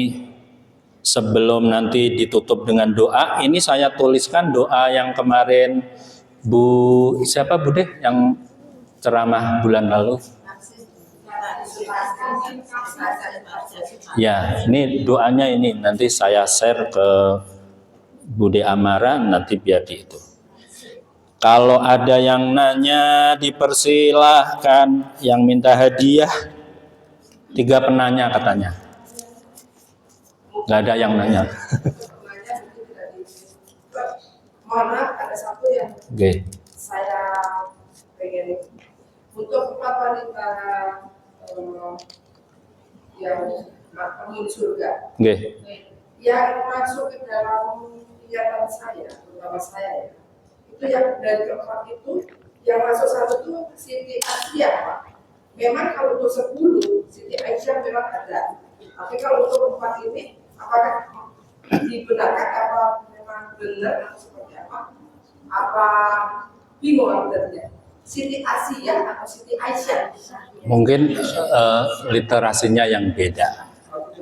Sebelum nanti ditutup dengan doa, ini saya tuliskan doa yang kemarin siapa Bu Deh yang ceramah bulan lalu? Ya, ini doanya ini nanti saya share ke Bude Amara, nanti biar di itu. Kalau ada yang nanya dipersilahkan, yang minta hadiah 3 penanya katanya. Nggak ada yang nanya. Mohon maaf, ada satu yang saya pengen untuk 4 wanita yang penghuni surga. Yang masuk ke dalam niatan saya, terutama saya ya. Itu yang dari keempat itu, yang masuk satu itu Siti Aisyah, Pak. Memang kalau untuk 10, Siti Aisyah memang ada. Tapi kalau untuk 4 ini, apakah dibenarkan apa memang benar atau seperti apa? Apa bingung artinya? Siti Aisyah atau Siti Aisyah? Mungkin literasinya yang beda.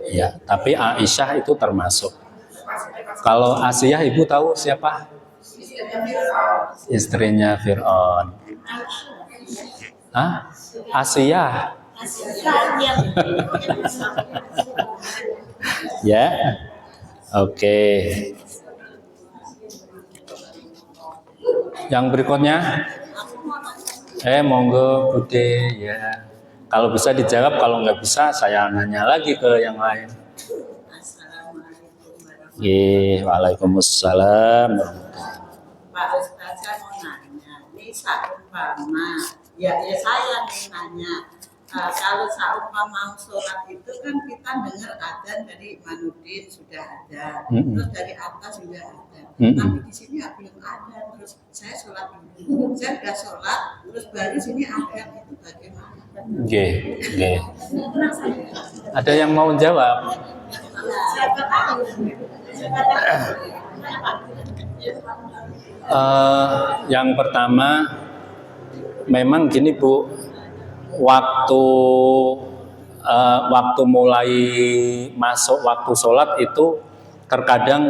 Ya, tapi Aisyah itu termasuk. Kalau Asiyah Ibu tahu siapa? Istrinya Fir'aun. Hah? Asiyah. Ya. Oke. Yang berikutnya? Monggo Bude ya. Kalau bisa dijawab, kalau nggak bisa saya nanya lagi ke yang lain. Waalaikumsalam. Pak Ustaz, saya mau nanya, ini seumpama, ya saya nih nanya, kalau seumpama mau sholat itu kan kita dengar adzan dari Manudin sudah ada, terus dari atas juga ada, tapi di sini belum ada, terus saya sholat dulu, saya sudah sholat, terus baru sini ada, itu bagaimana? Ada yang mau jawab? Siapa tahu? Yang pertama, memang gini Bu, waktu mulai masuk waktu sholat itu terkadang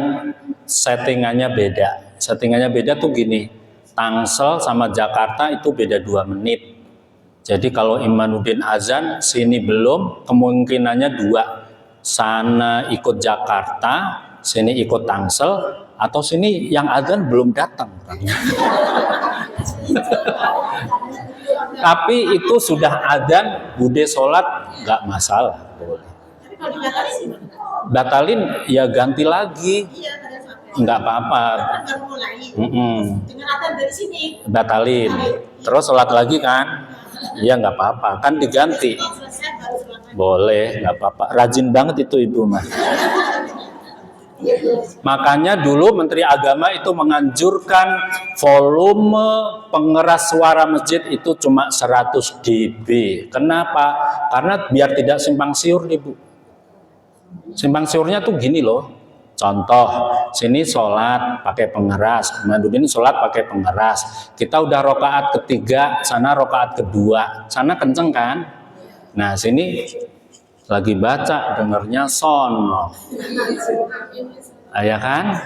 settingannya beda. Settingannya beda tuh gini, Tangsel sama Jakarta itu beda 2 menit. Jadi kalau Imanuddin azan, sini belum, kemungkinannya 2. Sana ikut Jakarta, sini ikut Tangsel, atau sini yang azan belum datang. Tapi itu sudah azan, Bude sholat, nggak masalah. Batalin, ya ganti lagi. Nggak apa-apa. Batalin. Terus sholat lagi kan? Ya nggak apa-apa, kan diganti. Boleh, nggak apa-apa. Rajin banget itu Ibu mah. Makanya dulu Menteri Agama itu menganjurkan volume pengeras suara masjid itu cuma 100 dB. Kenapa? Karena biar tidak simpang siur nih Bu. Simpang siurnya tuh gini loh. Contoh, sini sholat pakai pengeras, Madudin sholat pakai pengeras. Kita udah rokaat ketiga, sana rokaat kedua, sana kenceng kan? Nah sini lagi baca, dengernya sono, ya kan?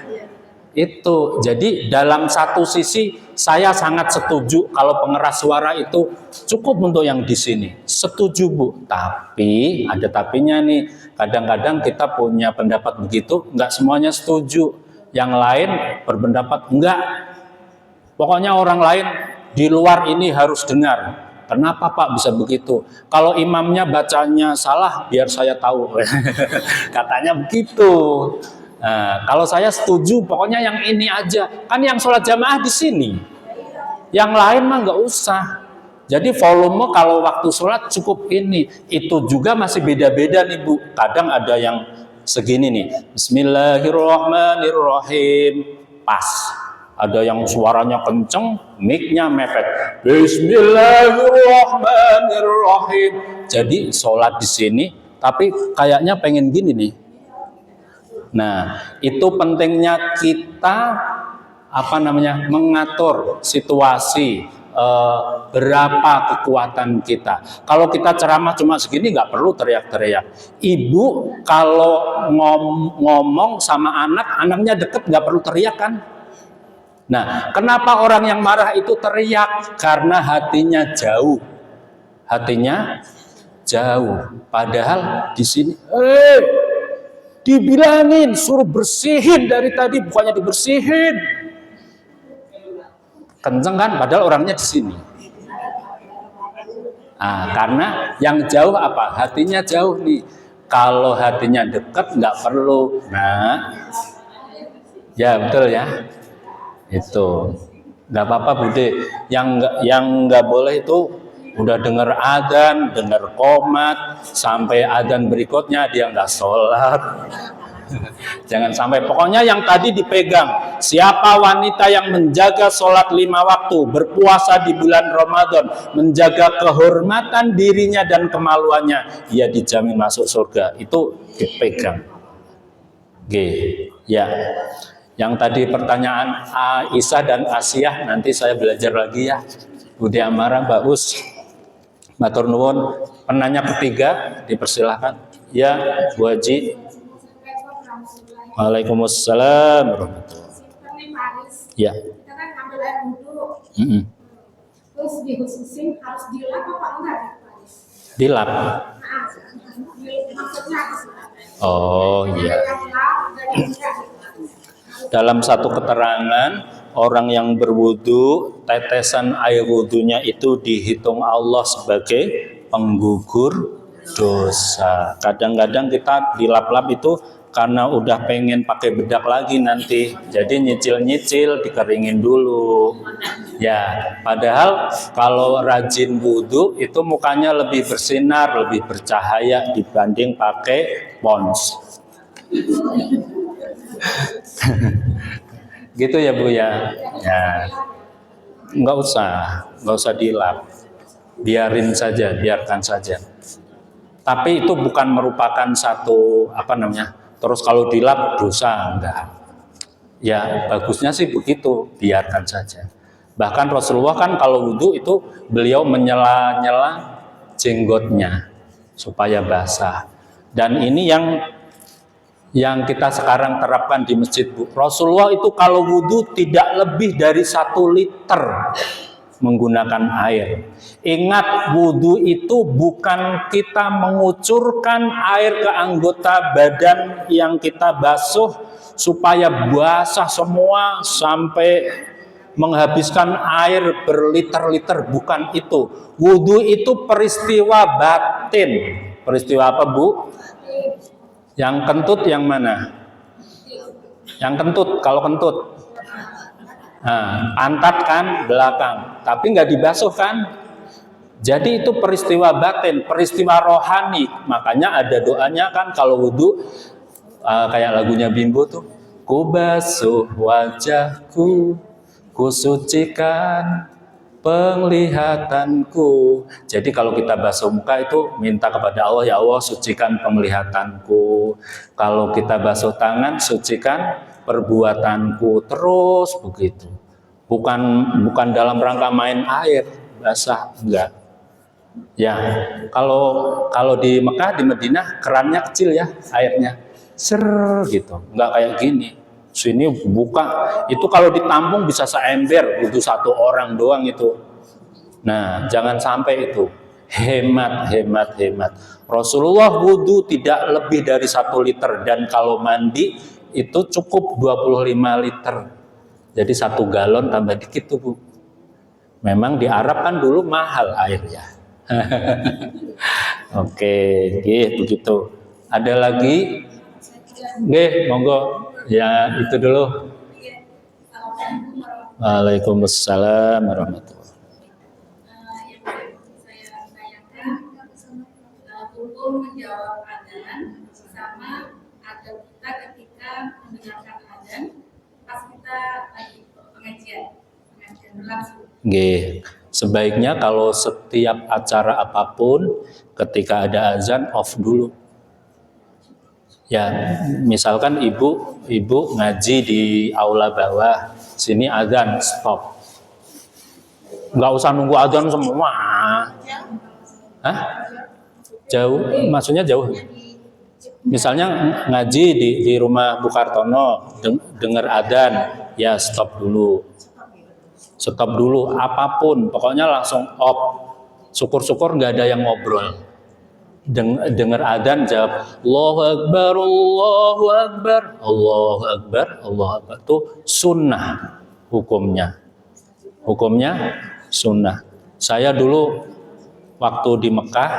Itu jadi dalam satu sisi saya sangat setuju kalau pengeras suara itu cukup untuk yang di sini, setuju Bu. Tapi ada tapinya nih, kadang-kadang kita punya pendapat begitu, nggak semuanya setuju. Yang lain berpendapat enggak, pokoknya orang lain di luar ini harus dengar. Kenapa Pak bisa begitu? Kalau imamnya bacanya salah, biar saya tahu. Katanya begitu. Nah, kalau saya setuju, pokoknya yang ini aja. Kan yang sholat jamaah di sini. Yang lain mah nggak usah. Jadi volume kalau waktu sholat cukup ini. Itu juga masih beda-beda nih Bu. Kadang ada yang segini nih. Bismillahirrahmanirrahim. Pas. Ada yang suaranya kenceng, mic-nya mepet. Bismillahirrahmanirrahim. Jadi sholat di sini, tapi kayaknya pengen gini nih. Nah, itu pentingnya kita mengatur situasi, berapa kekuatan kita. Kalau kita ceramah cuma segini nggak perlu teriak-teriak. Ibu kalau ngomong sama anaknya deket nggak perlu teriak kan? Nah, kenapa orang yang marah itu teriak? Karena hatinya jauh. Hatinya jauh. Padahal di sini, dibilangin suruh bersihin dari tadi, bukannya dibersihin. Kenceng kan? Padahal orangnya di sini. Nah, karena yang jauh apa? Hatinya jauh nih. Kalau hatinya dekat nggak perlu. Nah, ya betul ya. Itu nggak apa-apa Bude. Yang nggak boleh itu udah dengar adzan, dengar qomat, sampai adzan berikutnya dia nggak sholat. Jangan sampai. Pokoknya yang tadi dipegang. Siapa wanita yang menjaga sholat 5 waktu, berpuasa di bulan Ramadan, menjaga kehormatan dirinya dan kemaluannya, ia dijamin masuk surga. Itu dipegang. G. Ya. Yang tadi pertanyaan Aisyah dan Asiyah, nanti saya belajar lagi ya. Budi Amara, Mbak Us, matur nuwun. Penanya ketiga, dipersilahkan. Ya, Bu Haji. Waalaikumsalam warahmatullahi. Ya. Kita kan ngambil air wudhu. Terus dikhususin harus dilap apa enggak? Dilap. Maksudnya apa sih? Oh iya. Dalam satu keterangan, orang yang berwudu, tetesan air wudunya itu dihitung Allah sebagai penggugur dosa. Kadang-kadang kita dilap-lap itu karena udah pengen pakai bedak lagi nanti, jadi nyicil-nyicil, dikeringin dulu. Ya, padahal kalau rajin wudu itu mukanya lebih bersinar, lebih bercahaya dibanding pakai pons. Gitu ya Bu ya. Ya, nggak usah dilap, biarin saja, biarkan saja. Tapi itu bukan merupakan satu terus kalau dilap dosa, enggak. Ya bagusnya sih begitu, biarkan saja. Bahkan Rasulullah kan kalau wudhu itu beliau menyela-nyela jenggotnya supaya basah. Dan ini yang kita sekarang terapkan di masjid Bu. Rasulullah itu kalau wudhu tidak lebih dari 1 liter menggunakan air. Ingat, wudhu itu bukan kita mengucurkan air ke anggota badan yang kita basuh supaya basah semua sampai menghabiskan air berliter-liter, bukan itu. Wudhu itu peristiwa batin. Peristiwa apa Bu? Yang kentut yang mana? Yang kentut, kalau kentut. Nah, pantat kan belakang, tapi nggak dibasuh kan? Jadi itu peristiwa batin, peristiwa rohani. Makanya ada doanya kan kalau wudhu, kayak lagunya Bimbo tuh. Ku basuh wajahku, ku sucikan penglihatanku. Jadi kalau kita basuh muka itu minta kepada Allah, ya Allah sucikan penglihatanku. Kalau kita basuh tangan, sucikan perbuatanku. Terus begitu. Bukan dalam rangka main air basah, enggak. Ya, kalau di Mekah, di Madinah kerannya kecil ya airnya, ser gitu, enggak kayak gini. Sini buka, itu kalau ditampung bisa seember, butuh 1 orang doang itu. Nah, jangan sampai itu. Hemat. Rasulullah wudhu tidak lebih dari 1 liter, dan kalau mandi itu cukup 25 liter. Jadi 1 galon tambah dikit tuh Bu. Memang di Arab kan dulu mahal airnya. Oke, begitu. Ada lagi? Monggo. Ya, itu dulu. Waalaikumsalam warahmatullahi Yang saya tanyakan, hukum menjawab adzan sama adab kita ketika mendengarkan adzan pas kita lagi pengajian berlangsung. Sebaiknya kalau setiap acara apapun ketika ada azan off dulu. Ya, misalkan ibu ngaji di aula bawah, sini azan stop. Nggak usah nunggu azan semua. Hah? Jauh, maksudnya jauh. Misalnya ngaji di rumah Bu Kartono, dengar azan, ya stop dulu. Stop dulu, apapun, pokoknya langsung off. Syukur-syukur nggak ada yang ngobrol. Dengar adzan jawab Allahu Akbar, Allahu Akbar, Allahu Akbar, Allahu Akbar. Itu sunnah hukumnya sunnah. Saya dulu waktu di Mekah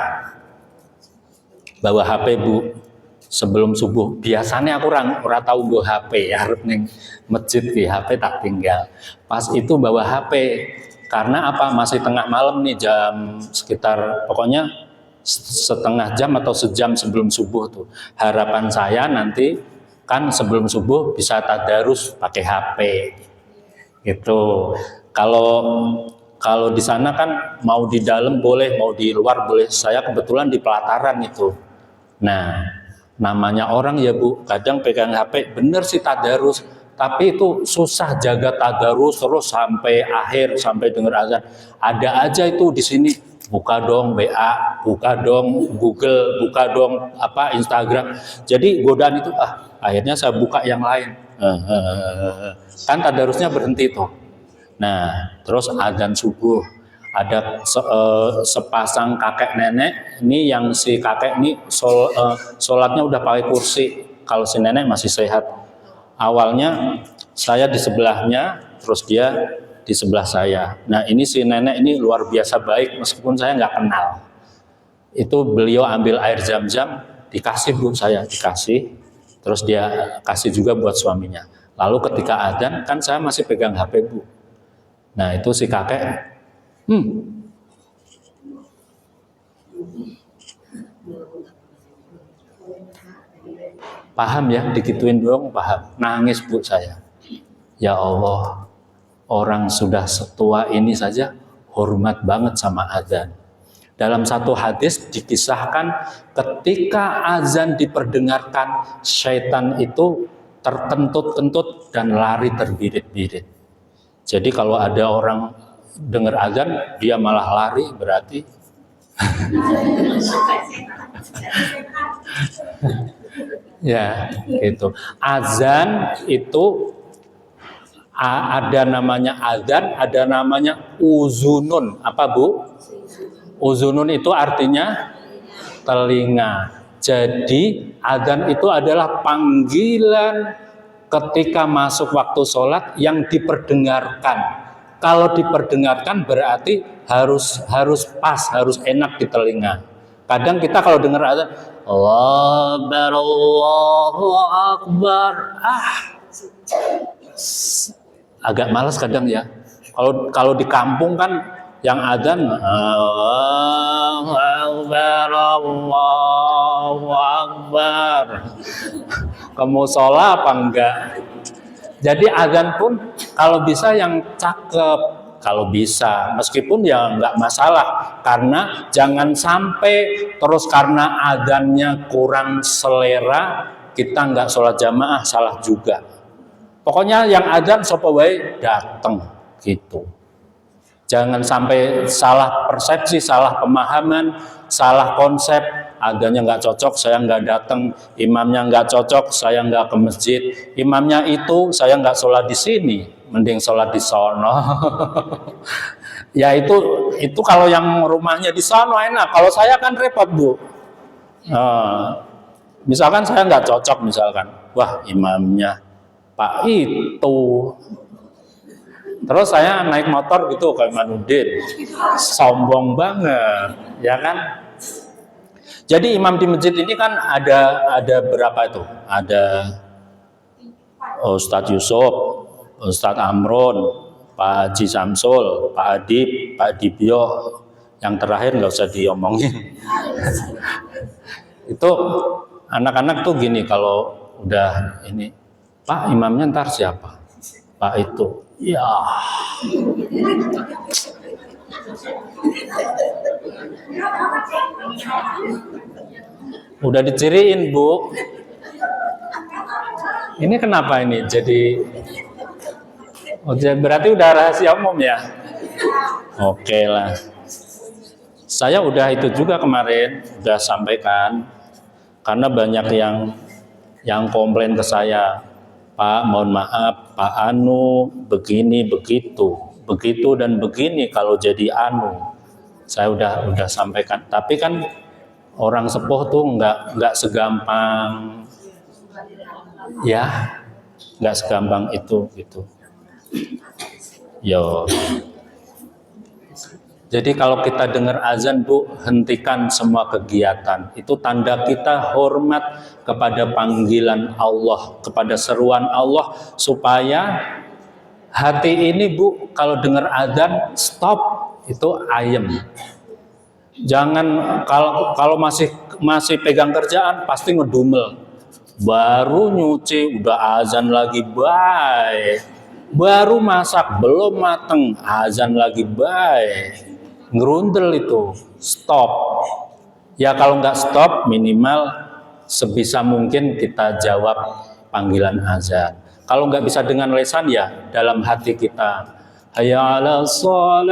bawa HP Bu sebelum subuh. Biasanya aku ora tahu bawa HP ya, harus ning masjid di HP tak tinggal. Pas itu bawa HP karena apa? Masih tengah malam nih, jam sekitar pokoknya setengah jam atau sejam sebelum subuh tuh. Harapan saya nanti kan sebelum subuh bisa tadarus pakai HP gitu. Kalau di sana kan mau di dalam boleh, mau di luar boleh. Saya kebetulan di pelataran itu. Nah, namanya orang ya Bu, kadang pegang HP, bener sih tadarus, tapi itu susah jaga tadarus terus sampai akhir, sampai dengar azan. Ada aja itu di sini. Buka dong WA, buka dong Google, buka dong Instagram. Jadi godaan itu akhirnya saya buka yang lain. Kan tadarusnya berhenti tuh. Nah, terus azan subuh. Ada sepasang kakek nenek. Ini yang si kakek ini sholatnya udah pakai kursi. Kalau si nenek masih sehat. Awalnya saya di sebelahnya, terus dia di sebelah saya. Nah, ini si nenek ini luar biasa baik meskipun saya nggak kenal. Itu beliau ambil air zam-zam, dikasih Bu, saya dikasih, terus dia kasih juga buat suaminya. Lalu ketika adzan kan saya masih pegang HP Bu. Nah, itu si kakek paham ya, dikituin doang paham. Nangis Bu saya. Ya Allah, orang sudah setua ini saja hormat banget sama azan. Dalam satu hadis dikisahkan ketika azan diperdengarkan, syaitan itu terkentut-kentut dan lari terbirit-birit. Jadi kalau ada orang dengar azan, dia malah lari, berarti ya gitu. Azan itu ada namanya adzan, ada namanya uzunun. Apa Bu? Uzunun itu artinya telinga. Jadi adzan itu adalah panggilan ketika masuk waktu sholat yang diperdengarkan. Kalau diperdengarkan berarti harus pas, harus enak di telinga. Kadang kita kalau dengar adzan, Allahu Akbar, agak malas kadang ya. Kalau di kampung kan yang adzan Allahu Akbar, Allahu Akbar. Kamu sholat apa enggak? Jadi adzan pun kalau bisa yang cakep, kalau bisa, meskipun ya nggak masalah, karena jangan sampai terus karena adzannya kurang selera kita nggak sholat jamaah, salah juga. Pokoknya yang adzan sapa wae datang gitu. Jangan sampai salah persepsi, salah pemahaman, salah konsep. Adzannya nggak cocok, saya nggak datang. Imamnya nggak cocok, saya nggak ke masjid. Imamnya itu, saya nggak sholat di sini, mending sholat di sono. Ya itu kalau yang rumahnya di sono enak. Kalau saya kan repot, Bu. Misalkan saya nggak cocok, misalkan, wah imamnya Pak itu. Terus saya naik motor gitu ke Imanuddin, sombong banget, ya kan? Jadi imam di masjid ini kan ada berapa itu? Ada Ustadz Yusuf, Ustadz Amrun, Pak Haji Samsul, Pak Adib, Pak Dibyo, yang terakhir nggak usah diomongin. Itu anak-anak tuh gini kalau udah ini, Pak imamnya ntar siapa? Pak itu. Ya. Udah diciriin, Bu. Ini kenapa ini jadi berarti udah rahasia umum ya? Oke lah. Saya udah itu juga kemarin, udah sampaikan. Karena banyak yang komplain ke saya. Pak, mohon maaf, Pak Anu begini begitu dan begini kalau jadi Anu. Saya udah sampaikan. Tapi kan orang sepuh tuh nggak segampang, ya, nggak segampang itu gitu. Yo. Jadi kalau kita dengar azan, Bu, hentikan semua kegiatan. Itu tanda kita hormat kepada panggilan Allah, kepada seruan Allah, supaya hati ini, Bu, kalau dengar azan, stop, itu ayem. Jangan kalau masih pegang kerjaan, pasti ngedumel. Baru nyuci, udah azan lagi, bye. Baru masak, belum mateng, azan lagi, bye. Ngerundel itu, stop. Ya kalau nggak stop, minimal sebisa mungkin kita jawab panggilan azan. Kalau nggak bisa dengan lisan, ya dalam hati kita, hayya 'alas shalah,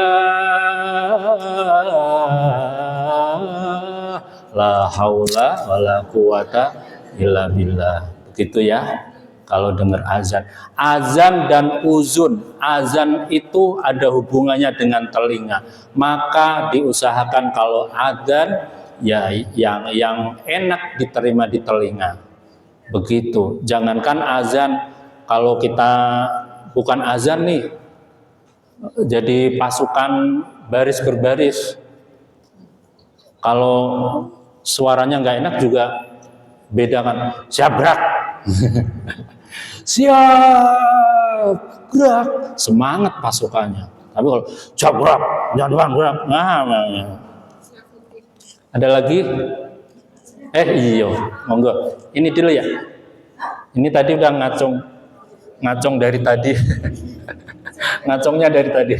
la haula wala quwata illa billah. Begitu ya. Kalau dengar azan, azan dan uzun, azan itu ada hubungannya dengan telinga. Maka diusahakan kalau azan ya yang enak diterima di telinga. Begitu. Jangankan azan, kalau kita bukan azan nih, jadi pasukan baris berbaris. Kalau suaranya nggak enak juga beda kan. Syabrak. Siap, gerak, semangat pasukannya. Tapi kalau jabrak, jangan gerak, ada lagi? Iyo, monggo. Ini dulu ya. Ini tadi udah ngacung dari tadi. Ngacungnya dari tadi.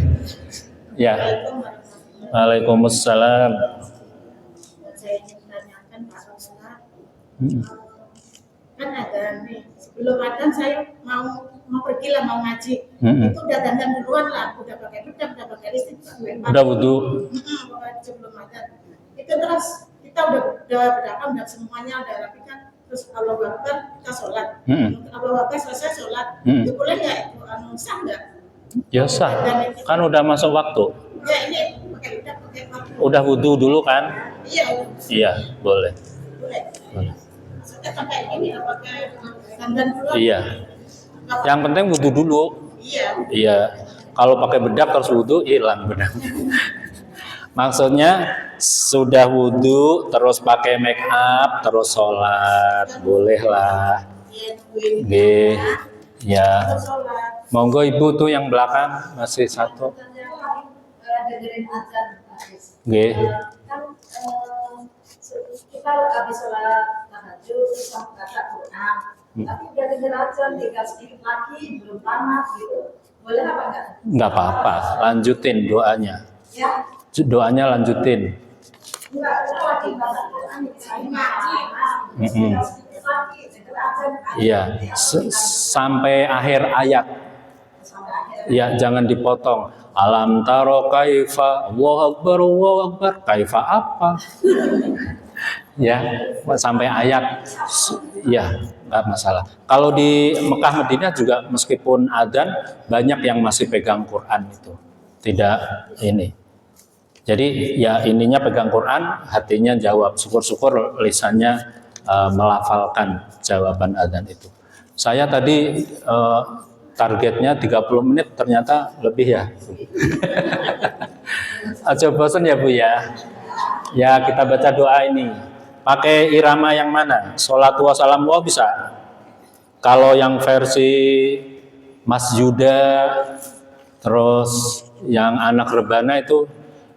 Ya. Waalaikumsalam. Saya ingin menanyakan Pak Ustaz. Kan ada nih, sebelum adzan saya mau pergi lah, mau ngaji. Itu udah dandan duluan lah, udah pakai bedak, udah pakai listrik, udah wudu. Sebelum adzan. Itu terus kita udah bedakan, udah semuanya udah rapikan. Terus Allahu Akbar, kita sholat. Allahu Akbar selesai sholat. Itu boleh nggak? Sah nggak? Ya sah, kan udah masuk waktu. Ya ini pakai bedak, pakai waktu. Udah wudu dulu kan? Iya. Iya, boleh. Boleh. Maksudnya pakai ini, pakai dandan duluan. Iya. Yang penting wudu dulu. Iya. Iya. Kalau pakai bedak terus wudu, hilang bedak. Maksudnya sudah wudu terus pakai make up terus sholat, boleh lah. Nggih. Ya. Monggo Ibu tuh yang belakang masih satu. Dengerin azan. Nggih. Kan kita habis sholat tahajud terus baca Quran. Tapi udah denger azan, tinggal sedikit lagi belum tamat gitu. Boleh apa enggak? Nggak apa-apa, lanjutin doanya. Ya. Doanya lanjutin. Enggak, kita wajib banget. Iya, sampai akhir ayat. Ya, jangan dipotong. Alam taro kaifa, Allahu Akbar, kaifa apa? Ya, sampai ayat. Ya, nggak masalah. Kalau di Mekah Madinah juga meskipun adzan banyak yang masih pegang Quran itu. Tidak ini. Jadi ya ininya pegang Quran, hatinya jawab. Syukur-syukur lisannya melafalkan jawaban adzan itu. Saya tadi targetnya 30 menit, ternyata lebih ya. Aja bosan ya Bu ya. Ya kita baca doa ini. Pakai irama yang mana? Sholatu wa salam wa bisa. Kalau yang versi Mas Yuda, terus yang anak rebana itu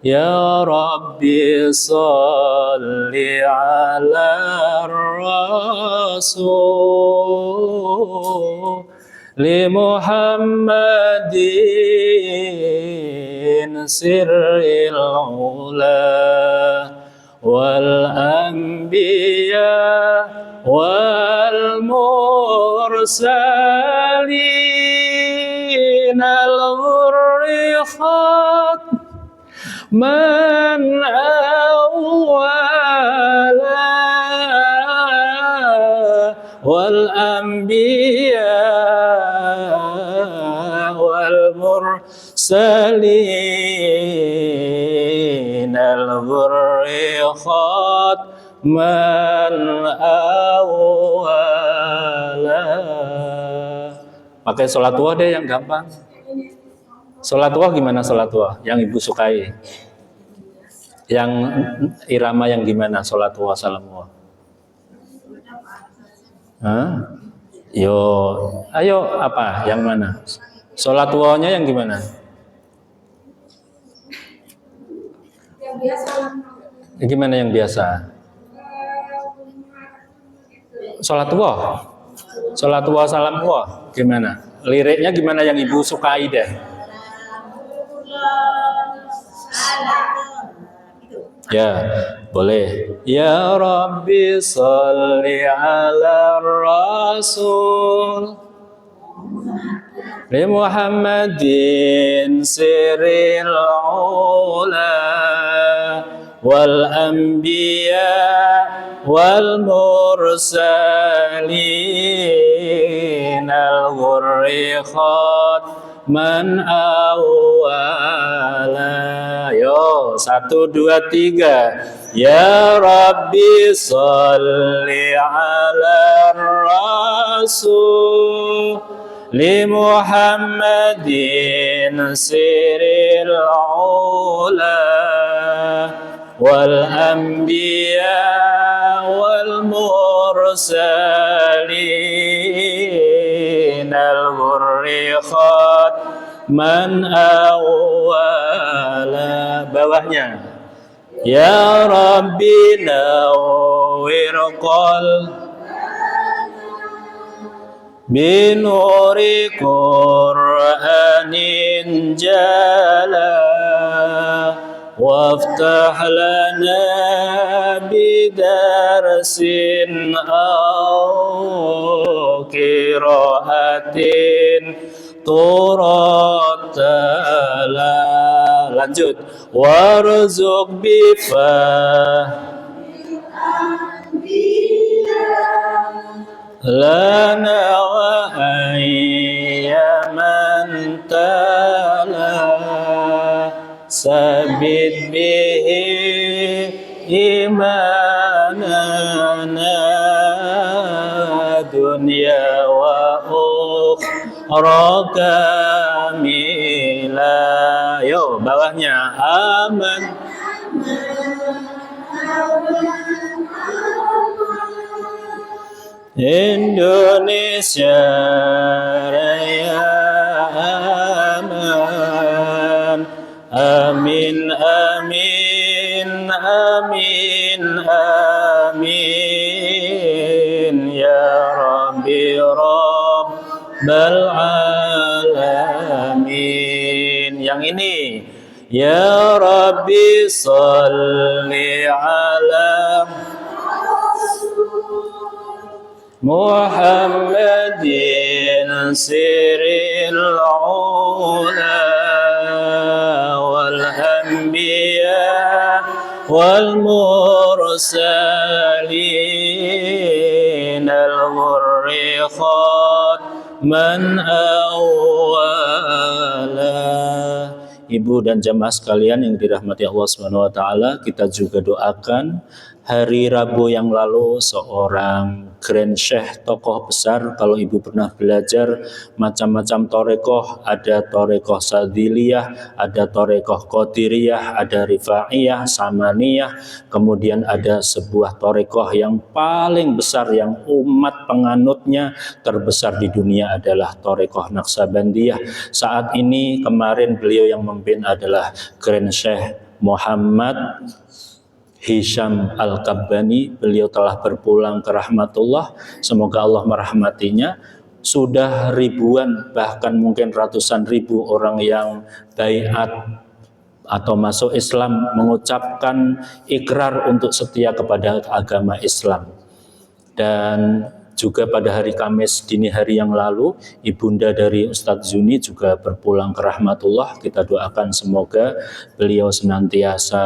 Ya Rabbi sholli ala Rasul li Muhammadin sirril ula wal anbiya wal mursalin al-ghurriqat man awwala wal anbiya wal mursalin al-ghurriqat man awwala. Pakai sholatullah deh yang gampang. Sholatullah gimana sholatullah? Yang ibu sukai? Yang irama yang gimana sholatullah salamullah? Hah? Yo, ayo apa? Yang mana? Sholatullahnya yang gimana? Yang biasa. Gimana yang biasa? Sholatullah, sholatullah salamullah gimana? Liriknya gimana yang ibu sukai deh? Ya, boleh. Ya Rabbi sholli ala Rasul li Muhammadin sirril ula wal anbiya wal mursalin al-ghurriqat man awwala. Yo, 1, 2, 3. Ya Rabbi sholli ala Rasul li Muhammadin sirril ula wal anbiya wal mursalin al-ghurriqat man awwala. Bawahnya Ya Rabbi nawwir binuri Qur'anin jala waftah lana bidarsin aw qiraatin turatala. Lanjut. Warzuq lana wa ayyaman tala sabit bihi imanana dunya wa ukhra kamila. Yo, bawahnya aman Indonesia Raya aman. Amin amin amin amin ya Rabbi Rabbal alamin. Ya Rabbi salli ala Muhammadin siril ula wal anbiya wal mursalin al-ghurri man awwala. Ibu dan jamaah sekalian yang dirahmati Allah Subhanahu wa taala, kita juga doakan hari Rabu yang lalu seorang Grand Syekh, tokoh besar. Kalau ibu pernah belajar macam-macam torekoh, ada torekoh Sadiliyah, ada torekoh Qadiriyah, ada Rifaiyah, Samaniyah, kemudian ada sebuah torekoh yang paling besar yang umat penganutnya terbesar di dunia adalah torekoh Naqsabandiyah. Saat ini kemarin beliau yang memimpin adalah Grand Syekh Muhammad Hisham Al-Qabbani. Beliau telah berpulang ke rahmatullah, semoga Allah merahmatinya. Sudah ribuan, bahkan mungkin ratusan ribu orang yang baiat atau masuk Islam, mengucapkan ikrar untuk setia kepada agama Islam. Dan juga pada hari Kamis dini hari yang lalu, ibunda dari Ustadz Zuni juga berpulang ke rahmatullah. Kita doakan semoga beliau senantiasa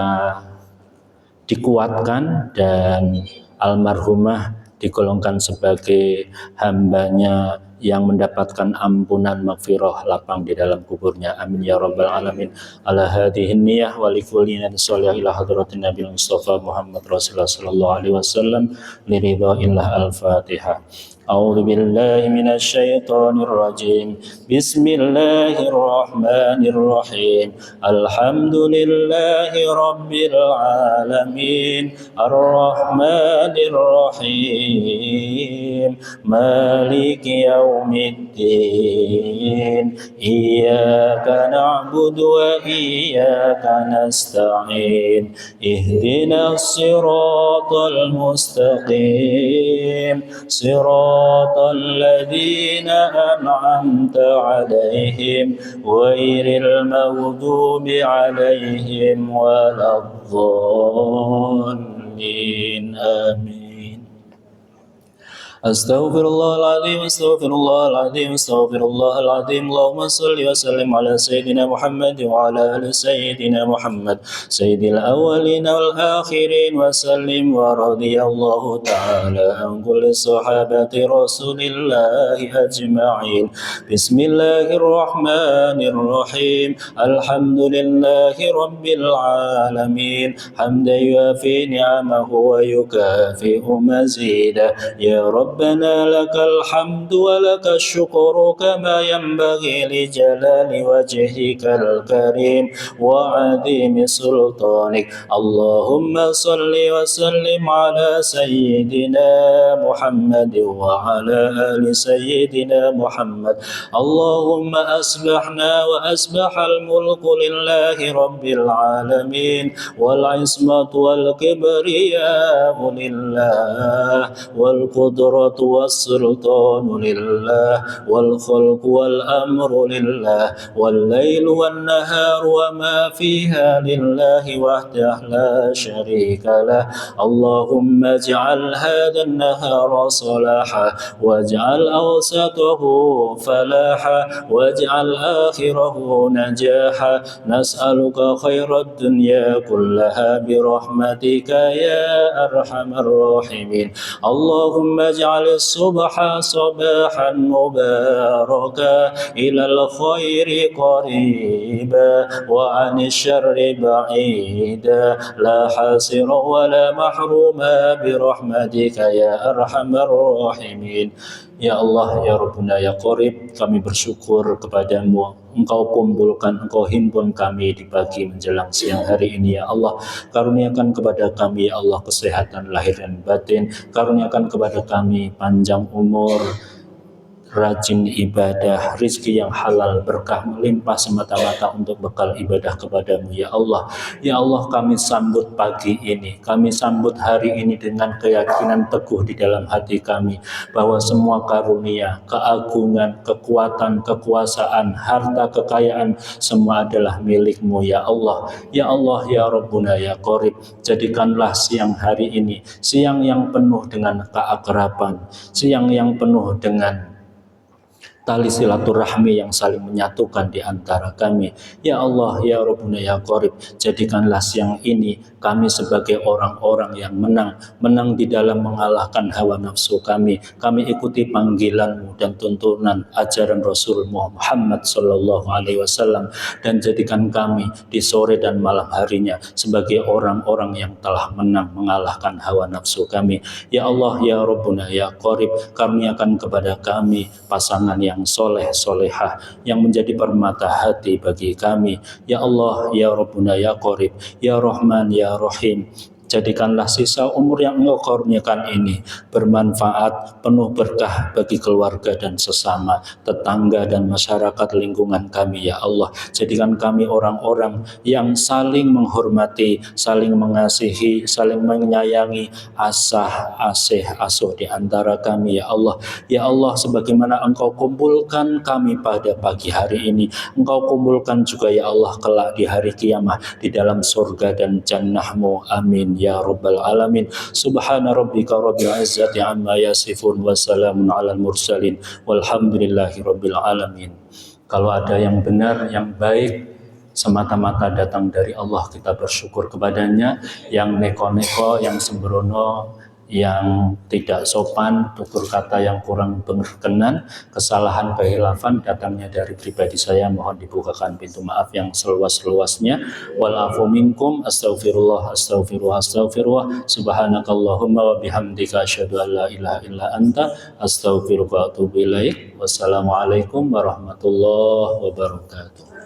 dikuatkan dan almarhumah digolongkan sebagai hambanya yang mendapatkan ampunan maghfirah lapang di dalam kuburnya. Amin ya rabbal alamin. Ala hadhihi niyah wa likulli sholih ila hadratin Nabi Mustafa Muhammad Rasulullah sallallahu alaihi wasallam li ridhaillah al-Fatihah. A'udzu billahi minasy syaithanir rajim. Bismillahirrahmanirrahim. Alhamdulillahi rabbil alamin. Arrahmanir rahim. Maliki yaumiddin. Iyyaka na'budu wa iyyaka nasta'in. Ihdinas siratal mustaqim. صراط الذين أنعمت عليهم غير المغضوب عليهم ولا الضالين آمين. Astaghfirullahaladzim, astaghfirullahaladzim, astaghfirullahaladzim. Allahumma salli wa sallim ala Sayyidina Muhammad wa ala ali Sayyidina Muhammad Sayyidil awalin wal akhirin wa sallim wa radiyallahu ta'ala an kulli sahabati Rasulillahi ajma'in. Bismillahirrahmanirrahim. Alhamdulillahi rabbil alamin. Hamdan yuafi ni'amahu wa yukafi'u mazidah. Ya ربنا لك الحمد ولك الشكر كما ينبغي لجلال وجهك الكريم وعظيم سلطانك. اللهم صل وسلم على سيدنا محمد وعلى آل سيدنا محمد. اللهم أصبحنا وأصبح الملك لله رب العالمين والعصمة والكبرياء لله والقدرة والسلطان لله والخلق والأمر لله والليل والنهار وما فيها لله وحده لا شريك له. اللهم اجعل هذا النهار صلاحا واجعل أوسطه فلاحا واجعل آخره نجاحا. نسألك خير الدنيا كلها برحمتك يا أرحم الراحمين. اللهم اجعل الصبح صباحا مباركا إلى الخير قريبا وعن الشر بعيدا لا حاسر ولا محروما برحمتك يا أرحم الراحمين. Ya Allah, ya Rabbuna, ya Qarib, kami bersyukur kepadamu. Engkau kumpulkan, Engkau himpun kami di pagi menjelang siang hari ini, ya Allah. Karuniakan kepada kami, ya Allah, kesehatan lahir dan batin. Karuniakan kepada kami panjang umur, rajin ibadah, rizki yang halal, berkah melimpah semata-mata untuk bekal ibadah kepadamu ya Allah. Ya Allah, kami sambut pagi ini, kami sambut hari ini dengan keyakinan teguh di dalam hati kami bahwa semua karunia, keagungan, kekuatan, kekuasaan, harta, kekayaan semua adalah milik-Mu ya Allah. Ya Allah, ya Rabbuna, ya Qorib, jadikanlah siang hari ini siang yang penuh dengan keakraban, siang yang penuh dengan tali silaturahmi yang saling menyatukan di antara kami. Ya Allah, ya Rabbuna, ya Qorib, jadikanlah siang ini kami sebagai orang-orang yang menang di dalam mengalahkan hawa nafsu kami. Kami ikuti panggilan-Mu dan tuntunan ajaran Rasul Muhammad sallallahu alaihi wasallam, dan jadikan kami di sore dan malam harinya sebagai orang-orang yang telah menang mengalahkan hawa nafsu kami. Ya Allah, ya Rabbuna, ya Qorib, karuniakan kepada kami pasangan yang soleh solehah yang menjadi permata hati bagi kami. Ya Allah, ya Rabbuna, ya Qorib, ya Rahman, ya Rahim, jadikanlah sisa umur yang Engkau karuniakan ini bermanfaat, penuh berkah bagi keluarga dan sesama, tetangga dan masyarakat lingkungan kami ya Allah. Jadikan kami orang-orang yang saling menghormati, saling mengasihi, saling menyayangi, asuh di antara kami ya Allah. Ya Allah, sebagaimana Engkau kumpulkan kami pada pagi hari ini, Engkau kumpulkan juga ya Allah kelak di hari kiamat di dalam surga dan jannah-Mu. Amin ya Rabbal Alamin. Subhana rabbika rabbil izzati amma yasifun wa salamun alal mursalin walhamdulillahi rabbil alamin. Kalau ada yang benar, yang baik, semata-mata datang dari Allah, kita bersyukur kepadanya. Yang neko-neko, yang sembrono, yang tidak sopan, tutur kata yang kurang berkenan, kesalahan, kehilafan datangnya dari pribadi saya, mohon dibukakan pintu maaf yang seluas-luasnya. Wal afu minkum, astaghfirullah, subhanakallahumma wa bihamdika asyhadu an la ilaha illa anta, astaghfiruka wa atubu ilaik. Wassalamualaikum warahmatullahi wabarakatuh.